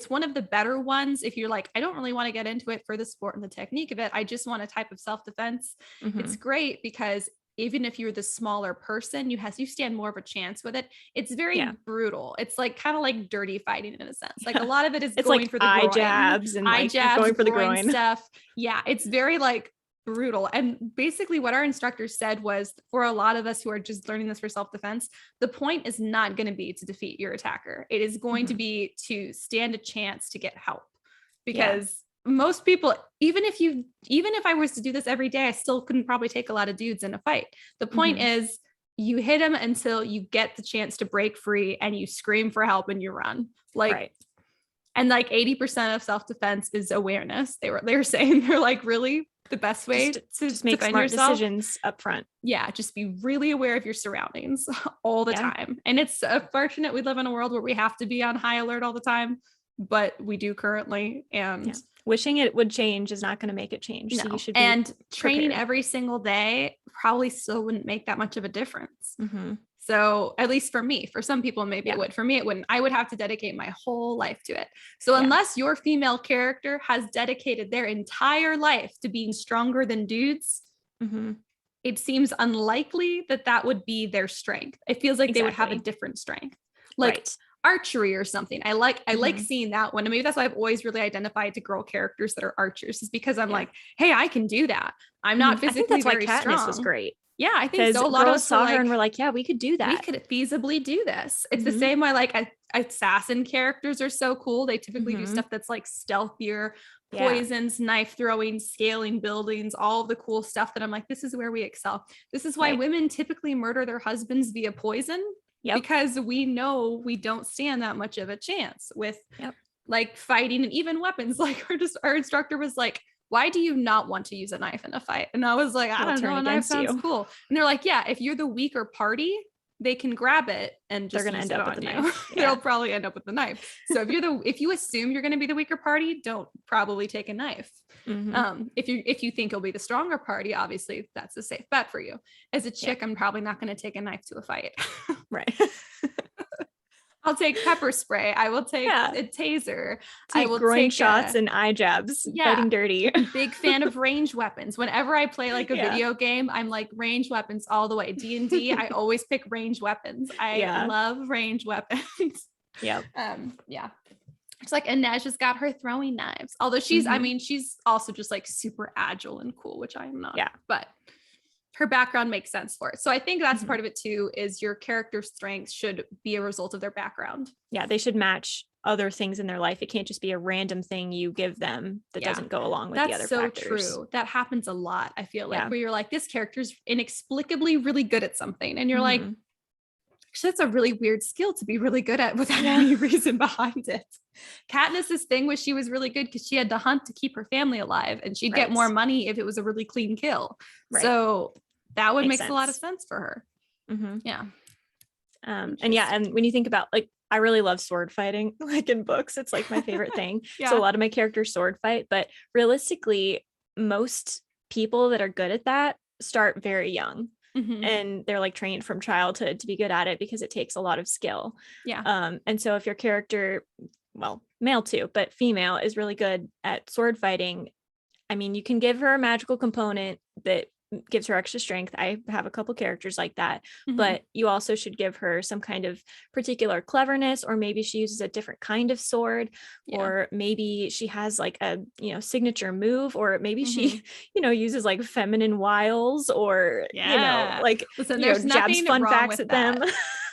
one of the better ones. If you're like, I don't really want to get into it for the sport and the technique of it, I just want a type of self-defense. It's great, because even if you're the smaller person, you stand more of a chance with it. It's very brutal. It's like kind of like dirty fighting in a sense. Like a lot of it is going like for the groin. jabs and going for the groin stuff. Yeah, it's very like brutal. And basically what our instructor said was, for a lot of us who are just learning this for self-defense, the point is not going to be to defeat your attacker. It is going to be to stand a chance to get help, because most people, even if I was to do this every day, I still couldn't probably take a lot of dudes in a fight. The point is, you hit them until you get the chance to break free, and you scream for help and you run. And like 80% of self-defense is awareness. They were saying, they're like, really the best way to make defend smart yourself? Decisions up front. Yeah, just be really aware of your surroundings all the time. And it's unfortunate we live in a world where we have to be on high alert all the time, but we do currently. And wishing it would change is not going to make it change. No. So you should be training prepared. every single day probably still wouldn't make that much of a difference. So at least for me, for some people, maybe it would. For me, it wouldn't. I would have to dedicate my whole life to it. So unless your female character has dedicated their entire life to being stronger than dudes, it seems unlikely that that would be their strength. It feels like they would have a different strength, like archery or something. I like seeing that one. And maybe that's why I've always really identified to girl characters that are archers, is because I'm like, hey, I can do that. I'm not physically very strong. Katniss was great. Yeah, I think so. A lot of us saw her and were like, yeah, we could do that. We could feasibly do this. It's the same way like assassin characters are so cool. They typically do stuff that's like stealthier, poisons, knife throwing, scaling buildings, all of the cool stuff that I'm like, this is where we excel. This is why women typically murder their husbands via poison, because we know we don't stand that much of a chance with like fighting and even weapons. Like our instructor was like, why do you not want to use a knife in a fight? And I was like, I don't know, a knife sounds cool. And they're like, yeah, if you're the weaker party, they can grab it and just they're going to end up with the knife. They'll probably end up with the knife. So if you assume you're going to be the weaker party, don't probably take a knife. If you think you'll be the stronger party, obviously that's a safe bet for you. As a chick, I'm probably not going to take a knife to a fight. Right. I'll take pepper spray. I will take a taser. I will groin shots and eye jabs. Fighting dirty. Big fan of ranged weapons. Whenever I play like a video game, I'm like ranged weapons all the way. D&D, I always pick ranged weapons. I love ranged weapons. Yep. It's like Inej has got her throwing knives. Although she's, I mean, she's also just like super agile and cool, which I am not. Yeah. But her background makes sense for it. So I think that's part of it too, is your character's strengths should be a result of their background. Yeah, they should match other things in their life. It can't just be a random thing you give them that doesn't go along with the other factors. That's so true. That happens a lot, I feel like, where you're like, this character's inexplicably really good at something. And you're like, actually, that's a really weird skill to be really good at without any reason behind it. Katniss's thing was she was really good because she had to hunt to keep her family alive, and she'd get more money if it was a really clean kill. So that would make a lot of sense for her. Yeah. And when you think about, like, I really love sword fighting, like in books, it's like my favorite thing. So a lot of my characters sword fight, but realistically, most people that are good at that start very young. And they're like trained from childhood to be good at it because it takes a lot of skill. And so if your character, well, male too, but female, is really good at sword fighting, I mean, you can give her a magical component that gives her extra strength. I have a couple characters like that, but you also should give her some kind of particular cleverness, or maybe she uses a different kind of sword, or maybe she has like a, signature move, or maybe she, uses like feminine wiles, or, like, listen, there's jabs fun facts at them.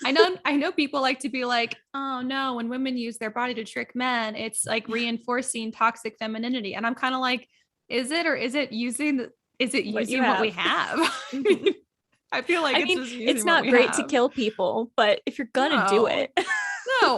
I know people like to be like, oh no, when women use their body to trick men, it's like reinforcing toxic femininity. And I'm kind of like, is it, or is it using what we have? I feel like it's not great to kill people, but if you're gonna do it,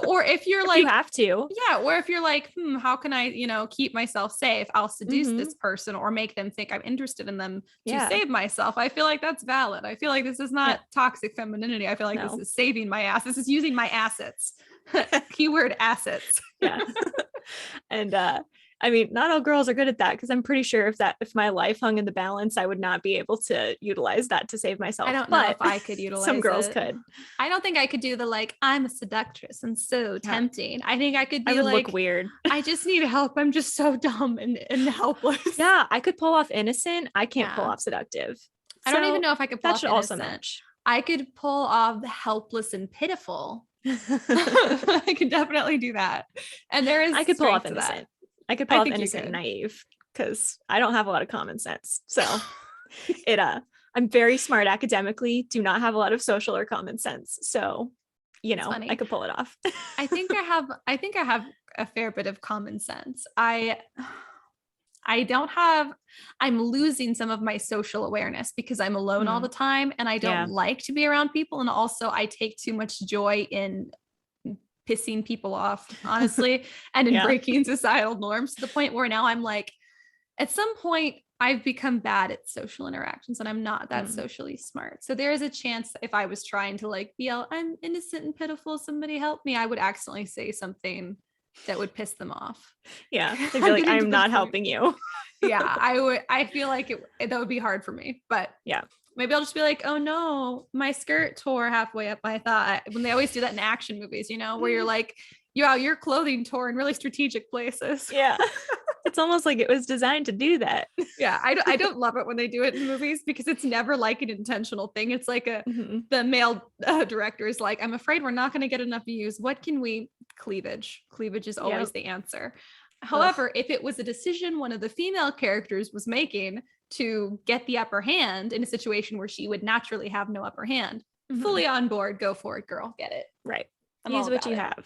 or if you're like, you have to, or if you're like, how can I, keep myself safe? I'll seduce this person or make them think I'm interested in them to save myself. I feel like that's valid. I feel like this is not toxic femininity. I feel like this is saving my ass. This is using my assets. Keyword assets. And I mean, not all girls are good at that, because I'm pretty sure if my life hung in the balance, I would not be able to utilize that to save myself. I don't know if I could utilize some girls could. I don't think I could do the like, I'm a seductress and so tempting. I think I could be look weird. I just need help. I'm just so dumb and helpless. Yeah, I could pull off innocent. I can't pull off seductive. I don't even know if I could pull off innocent. Also match. I could pull off helpless and pitiful. I could definitely do that. And I could pull off innocent. I could pull off innocent and naive, because I don't have a lot of common sense. So I'm very smart academically, do not have a lot of social or common sense. So, I could pull it off. I think I have a fair bit of common sense. I'm losing some of my social awareness because I'm alone all the time, and I don't like to be around people. And also I take too much joy in pissing people off, honestly, and in breaking societal norms, to the point where now I'm like, at some point I've become bad at social interactions, and I'm not that socially smart. So there is a chance if I was trying to like yell, I'm innocent and pitiful, somebody help me, I would accidentally say something that would piss them off. Yeah. They'd be like, I'm not helping you. I feel like that would be hard for me, but maybe I'll just be like, oh no, my skirt tore halfway up my thigh. When they always do that in action movies, where you're like, your clothing tore in really strategic places. Yeah. It's almost like it was designed to do that. Yeah, I don't love it when they do it in movies because it's never like an intentional thing. It's like the male director is like, I'm afraid we're not going to get enough views. What can we cleavage is always the answer. However, if it was a decision one of the female characters was making to get the upper hand in a situation where she would naturally have no upper hand, fully on board, go for it, girl, get it. Right. I'm Use what you have.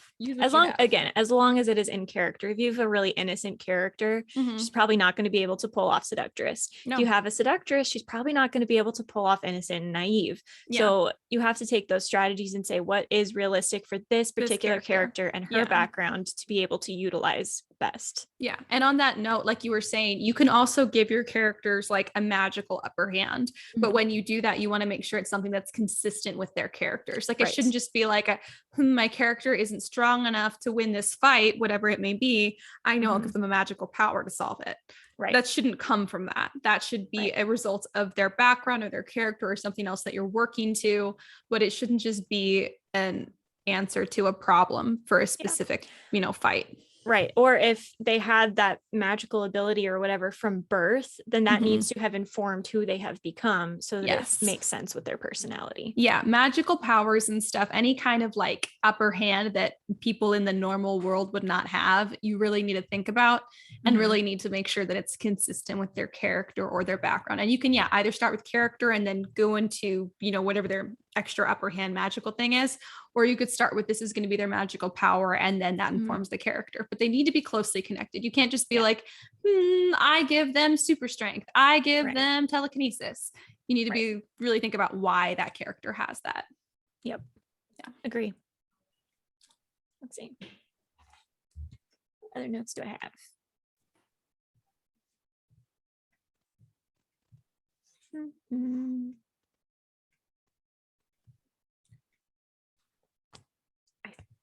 As long as it is in character. If you have a really innocent character, she's probably not going to be able to pull off seductress. If you have a seductress, she's probably not going to be able to pull off innocent and naive. So you have to take those strategies and say what is realistic for this particular character and her background to be able to utilize best. Yeah. And on that note, like you were saying, you can also give your characters like a magical upper hand. But when you do that, you want to make sure it's something that's consistent with their characters. Like it shouldn't just be like my character isn't strong enough to win this fight, whatever it may be. I know I'll give them a magical power to solve it. Right. That shouldn't come from that. That should be a result of their background or their character or something else that you're working to, but it shouldn't just be an answer to a problem for a specific, fight. Right. Or if they had that magical ability or whatever from birth, then that needs to have informed who they have become so that it makes sense with their personality. Yeah. Magical powers and stuff, any kind of like upper hand that people in the normal world would not have, you really need to think about and really need to make sure that it's consistent with their character or their background. And you can, either start with character and then go into, whatever their extra upper hand magical thing is, or you could start with this is going to be their magical power and then that informs the character, but they need to be closely connected. You can't just be like, I give them super strength, I give them telekinesis. You need to be really think about why that character has that. Yep. Yeah. Agree. Let's see. What other notes do I have?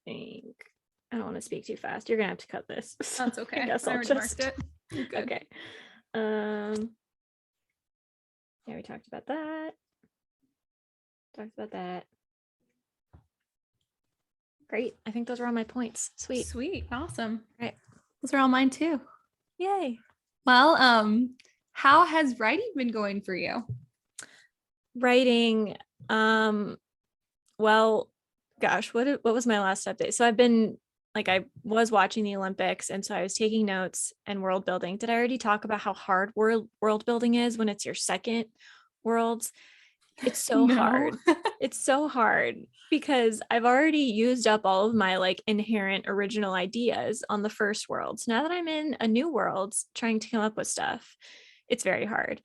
I don't want to speak too fast. You're gonna have to cut this. That's okay. I guess I I'll already just marked it. You're good. Okay. Yeah, we talked about that. Great. I think those are all my points. Sweet. Awesome. Right. Those are all mine too. Yay. Well, how has writing been going for you? Writing, well, gosh, what was my last update? So I was watching the Olympics, and so I was taking notes and world building. Did I already talk about how hard world building is when it's your second worlds? It's so hard. It's so hard because I've already used up all of my like inherent original ideas on the first world. So now that I'm in a new world trying to come up with stuff, it's very hard.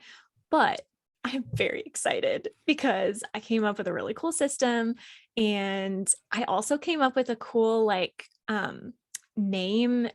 But I'm very excited because I came up with a really cool system, and I also came up with a cool naming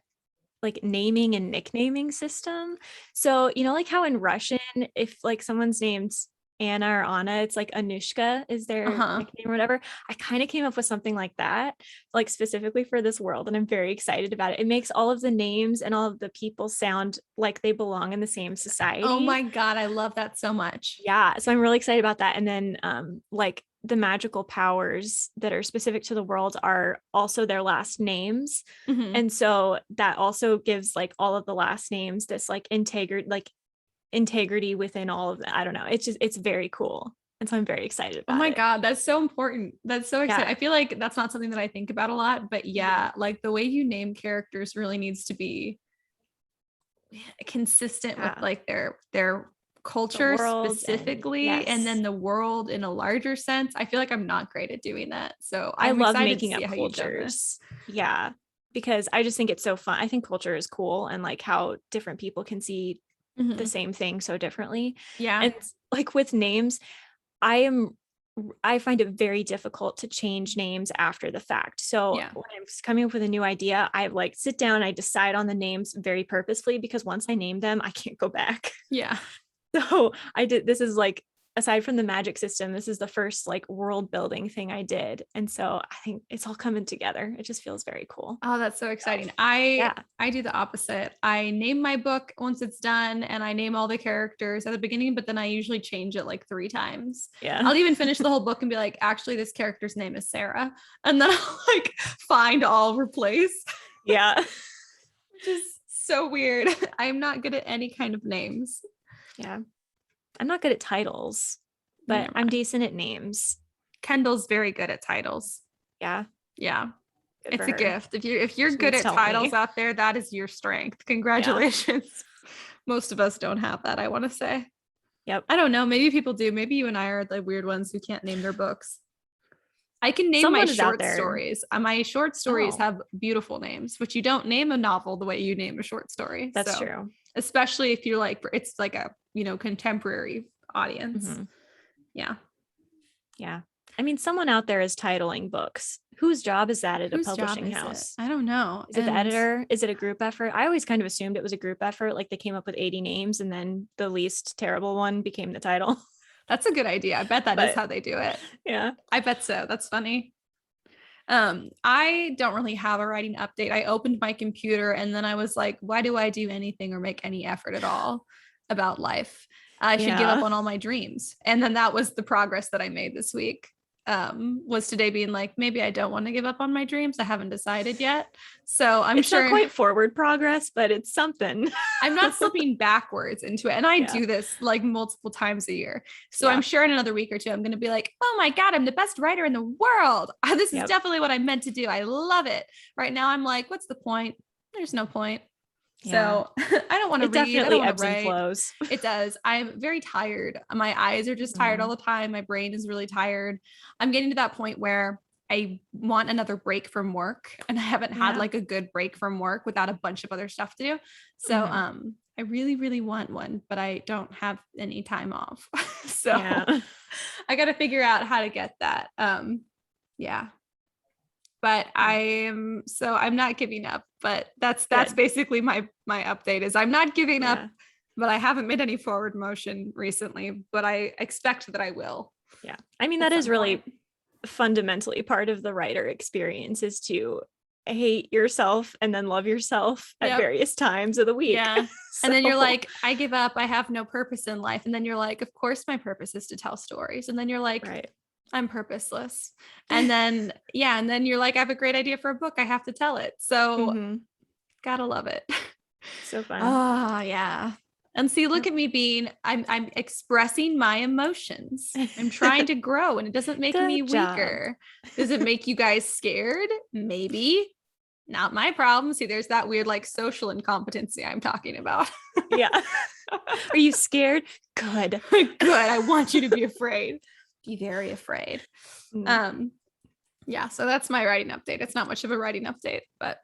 and nicknaming system. So, like how in Russian, if like someone's name's Anna or Anna, it's like Anushka is their nickname or whatever. I kind of came up with something like that, like specifically for this world, and I'm very excited about it. It makes all of the names and all of the people sound like they belong in the same society. Oh my God, I love that so much. Yeah, so I'm really excited about that. And then like the magical powers that are specific to the world are also their last names. And so that also gives like all of the last names this like integrity within all of that. I don't know. It's very cool. And so I'm very excited about it. Oh my God, that's so important. That's so exciting. I feel like that's not something that I think about a lot, but like the way you name characters really needs to be consistent with like their culture specifically, and then the world in a larger sense. I feel like I'm not great at doing that. So I love making up cultures. Yeah, because I just think it's so fun. I think culture is cool, and like how different people can see the same thing so differently. Yeah. And like with names, I find it very difficult to change names after the fact. So when I'm coming up with a new idea, I like sit down, I decide on the names very purposefully, because once I name them, I can't go back. Yeah. So this is like, aside from the magic system, this is the first like world building thing I did. And so I think it's all coming together. It just feels very cool. Oh, that's so exciting. I do the opposite. I name my book once it's done, and I name all the characters at the beginning, but then I usually change it like 3 times. Yeah. I'll even finish the whole book and be like, actually, this character's name is Sarah. And then I'll like find all replace. Yeah. Which is so weird. I'm not good at any kind of names. Yeah. I'm not good at titles, but I'm decent at names. Kendall's very good at titles. Yeah. Yeah. Good it's a gift. If you're She good needs at to help titles me. out there, that is your strength. Congratulations. Most of us don't have that, I want to say. Yep. I don't know. Maybe people do. Maybe you and I are the weird ones who can't name their books. I can name Someone my is out short there. stories. My short stories Oh. have beautiful names, which you don't name a novel the way you name a short story. That's true. Especially if you're like, it's like a, contemporary audience. Mm-hmm. Yeah. Yeah. I mean, someone out there is titling books. Whose job is that at a publishing house? I don't know. Is it the editor? Is it a group effort? I always kind of assumed it was a group effort. Like they came up with 80 names and then the least terrible one became the title. That's a good idea. I bet that is how they do it. Yeah. I bet so. That's funny. I don't really have a writing update. I opened my computer and then I was like, why do I do anything or make any effort at all about life? I should give up on all my dreams. And then that was the progress that I made this week. Was today being like, maybe I don't want to give up on my dreams. I haven't decided yet. So it's not quite forward progress, but it's something. I'm not slipping backwards into it. And I do this like multiple times a year. So I'm sure in another week or two, I'm going to be like, oh my God, I'm the best writer in the world. This is definitely what I meant to do. I love it. Right now I'm like, what's the point? There's no point. So I don't want to read. Definitely ebbs and flows. It does. I'm very tired. My eyes are just tired all the time. My brain is really tired. I'm getting to that point where I want another break from work, and I haven't had like a good break from work without a bunch of other stuff to do. So I really, really want one, but I don't have any time off. So I got to figure out how to get that. But I'm not giving up, but that's basically my update is I'm not giving up, but I haven't made any forward motion recently, but I expect that I will. Yeah. I mean, that is really fundamentally part of the writer experience, is to hate yourself and then love yourself at various times of the week. Yeah. And then you're like, I give up. I have no purpose in life. And then you're like, of course my purpose is to tell stories. And then you're like, I'm purposeless. And then, and then you're like, I have a great idea for a book. I have to tell it. So gotta love it. So fun. Oh yeah. And see, look at me I'm expressing my emotions. I'm trying to grow, and it doesn't make me weaker. Does it make you guys scared? Maybe. Not my problem. See, there's that weird like social incompetency I'm talking about. Yeah. Are you scared? Good. Good. I want you to be afraid. Be very afraid. So that's my writing update. It's not much of a writing update, but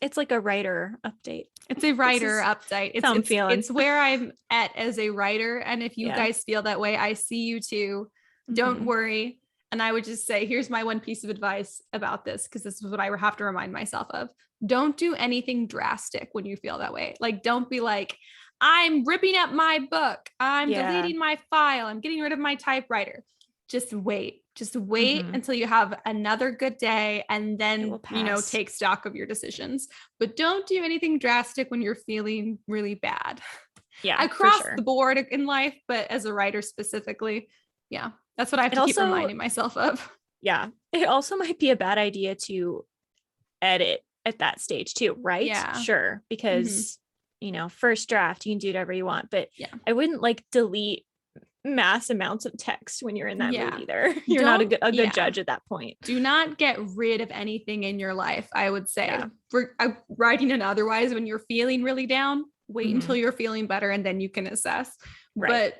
it's like a writer update. It's a writer update. It's where I'm at as a writer. And if you guys feel that way, I see you too. Don't worry. And I would just say, here's my one piece of advice about this, because this is what I have to remind myself of. Don't do anything drastic when you feel that way. Like, don't be like, I'm ripping up my book. I'm deleting my file. I'm getting rid of my typewriter. Just wait until you have another good day, and then, take stock of your decisions. But don't do anything drastic when you're feeling really bad. Yeah. Across the board in life, but as a writer specifically. Yeah. That's what I have to keep reminding myself of. Yeah. It also might be a bad idea to edit at that stage too, right? Yeah. Sure. Because, first draft, you can do whatever you want, but I wouldn't like delete mass amounts of text when you're in that mood either. You're not a good judge at that point. Do not get rid of anything in your life, I would say. For writing and otherwise, when you're feeling really down, wait until you're feeling better, and then you can assess. Right. But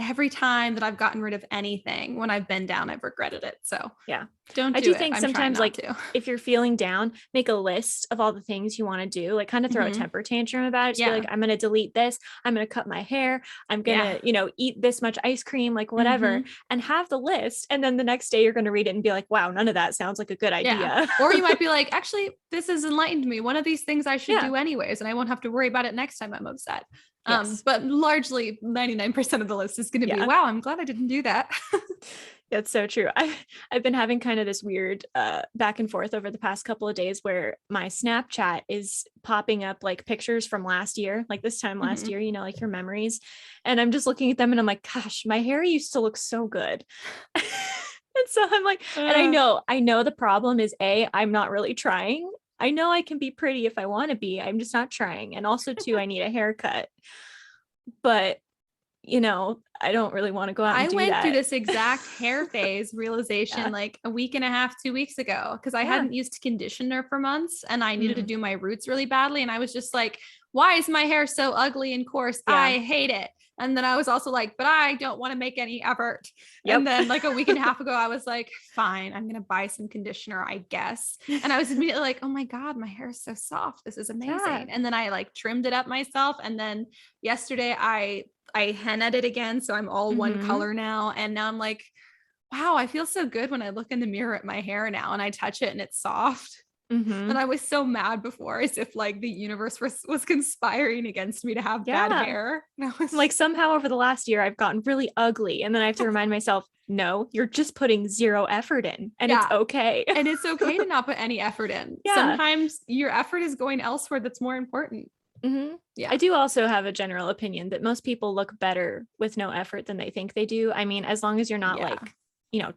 every time that I've gotten rid of anything when I've been down, I've regretted it. So I do think sometimes like if you're feeling down, make a list of all the things you want to do, like kind of throw a temper tantrum about it. Just be like, I'm going to delete this. I'm going to cut my hair. I'm going to, eat this much ice cream, like whatever, and have the list. And then the next day you're going to read it and be like, wow, none of that sounds like a good idea. Or you might be like, actually, this has enlightened me. One of these things I should do anyways, and I won't have to worry about it next time I'm upset. But largely 99% of the list is going to be, wow, I'm glad I didn't do that. That's so true. I've been having kind of this weird back and forth over the past couple of days where my Snapchat is popping up like pictures from last year, like this time last year, like your memories. And I'm just looking at them and I'm like, gosh, my hair used to look so good. And so I'm like, and I know the problem is I'm not really trying. I know I can be pretty if I want to be. I'm just not trying. And also too, I need a haircut. But I don't really want to go out and I do went that. through this exact hair phase realization like a week and a half, 2 weeks ago, because I hadn't used conditioner for months and I needed to do my roots really badly. And I was just like, why is my hair so ugly and coarse? I hate it. And then I was also like, but I don't want to make any effort. And then like a week and a half ago, I was like, fine, I'm going to buy some conditioner, I guess. And I was immediately like, oh my God, my hair is so soft. This is amazing. And then I like trimmed it up myself. And then yesterday I hennaed it again. So I'm all one color now. And now I'm like, wow, I feel so good when I look in the mirror at my hair now and I touch it and it's soft. And I was so mad before, as if like the universe was conspiring against me to have bad hair. And I was like, somehow over the last year, I've gotten really ugly. And then I have to remind myself, no, you're just putting zero effort in and it's okay. And it's okay to not put any effort in. Sometimes your effort is going elsewhere that's more important. I do also have a general opinion that most people look better with no effort than they think they do. I mean, as long as you're not like,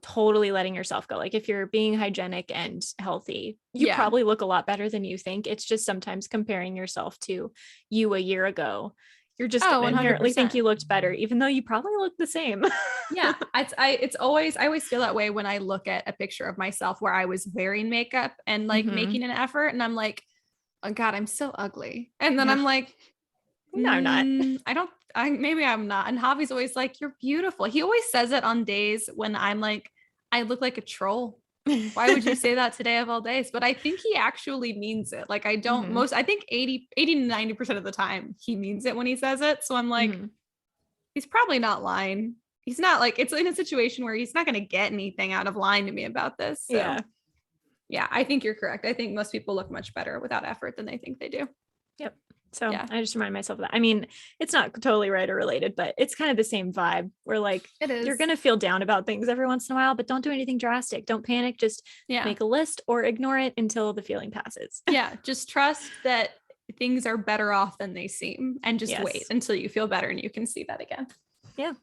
totally letting yourself go. Like if you're being hygienic and healthy, you probably look a lot better than you think. It's just sometimes comparing yourself to you a year ago. You're just inherently think you looked better, even though you probably look the same. I always feel that way when I look at a picture of myself where I was wearing makeup and like making an effort. And I'm like, oh God, I'm so ugly. And then I'm like, no, I'm not. Maybe I'm not. And Javi's always like, you're beautiful. He always says it on days when I'm like, I look like a troll. Why would you say that today of all days? But I think he actually means it. Like I don't I think 80 to 90% of the time he means it when he says it. So I'm like, he's probably not lying. He's not like, it's in a situation where he's not going to get anything out of lying to me about this. So yeah, I think you're correct. I think most people look much better without effort than they think they do. Yep. So I just remind myself of that. I mean, it's not totally right or related, but it's kind of the same vibe where like, you're going to feel down about things every once in a while, but don't do anything drastic. Don't panic. Just make a list or ignore it until the feeling passes. Just trust that things are better off than they seem and just wait until you feel better and you can see that again. Yep.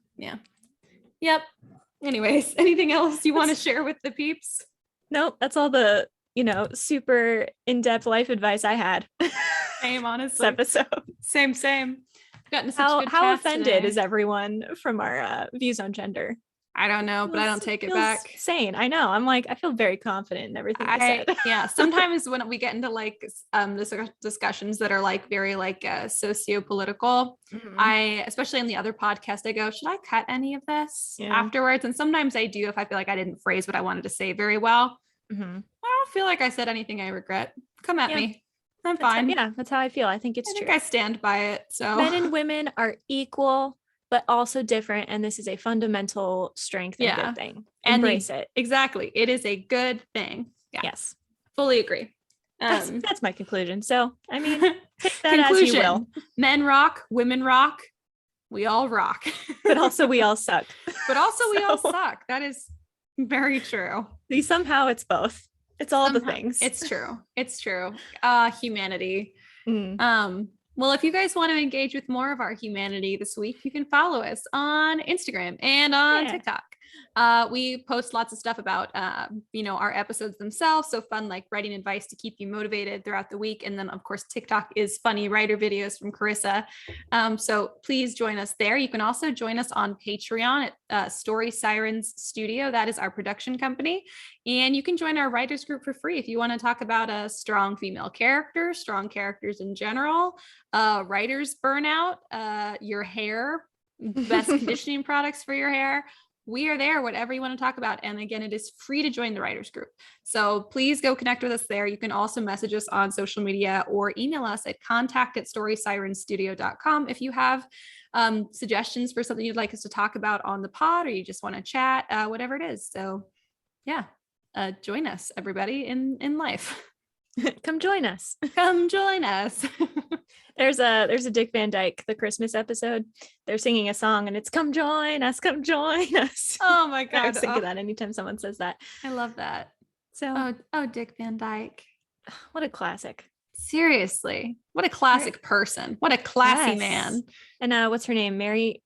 Anyways, anything else you want to share with the peeps? Nope. That's all the, super in-depth life advice I had. Same, honestly. This episode. Same. How offended is everyone from our views on gender? I don't know, but I don't take it back. Sane. I know. I'm like, I feel very confident in everything I said. Sometimes when we get into like discussions that are like very like socio-political, I, especially on the other podcast, I go, should I cut any of this afterwards? And sometimes I do if I feel like I didn't phrase what I wanted to say very well. I don't feel like I said anything I regret. Come at me. I'm fine. That's how I feel. I think it's true. I stand by it. So men and women are equal, but also different. And this is a fundamental strength and good thing. Embrace it. Exactly. It is a good thing. Yes. Fully agree. That's my conclusion. So, I mean, take that as you will. Men rock, women rock. We all rock. But also we all suck. We all suck. That is very true. Somehow it's both. It's all the things. It's true. Humanity. Well, if you guys want to engage with more of our humanity this week, you can follow us on Instagram and on TikTok. We post lots of stuff about, our episodes themselves. So fun, like writing advice to keep you motivated throughout the week. And then of course, TikTok is funny writer videos from Carissa. So please join us there. You can also join us on Patreon at Story Sirens Studio. That is our production company. And you can join our writers group for free if you want to talk about a strong female character, strong characters in general, writer's burnout, your hair, best conditioning products for your hair. We are there, whatever you want to talk about. And again, it is free to join the writers group. So please go connect with us there. You can also message us on social media or email us at contact@storysirensstudio.com if you have suggestions for something you'd like us to talk about on the pod, or you just want to chat, whatever it is. So join us, everybody in life. Come join us. Come join us. There's a Dick Van Dyke, the Christmas episode. They're singing a song and it's come join us, come join us. Oh my God. I think of that anytime someone says that. I love that. So Dick Van Dyke. What a classic. Seriously. What a classic person. What a classy man. And what's her name? Mary,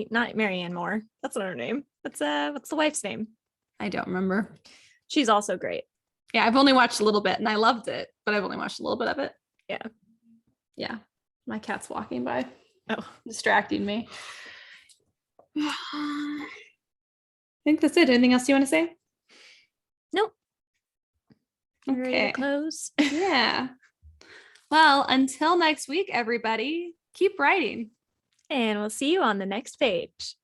not Marianne Moore. That's not her name. What's the wife's name? I don't remember. She's also great. Yeah, I've only watched a little bit and I loved it, but I've only watched a little bit of it. Yeah. Yeah. My cat's walking by. Oh, distracting me. I think that's it. Anything else you want to say? nope. Okay. Ready to close? Yeah. Well, until next week, everybody, keep writing. And we'll see you on the next page.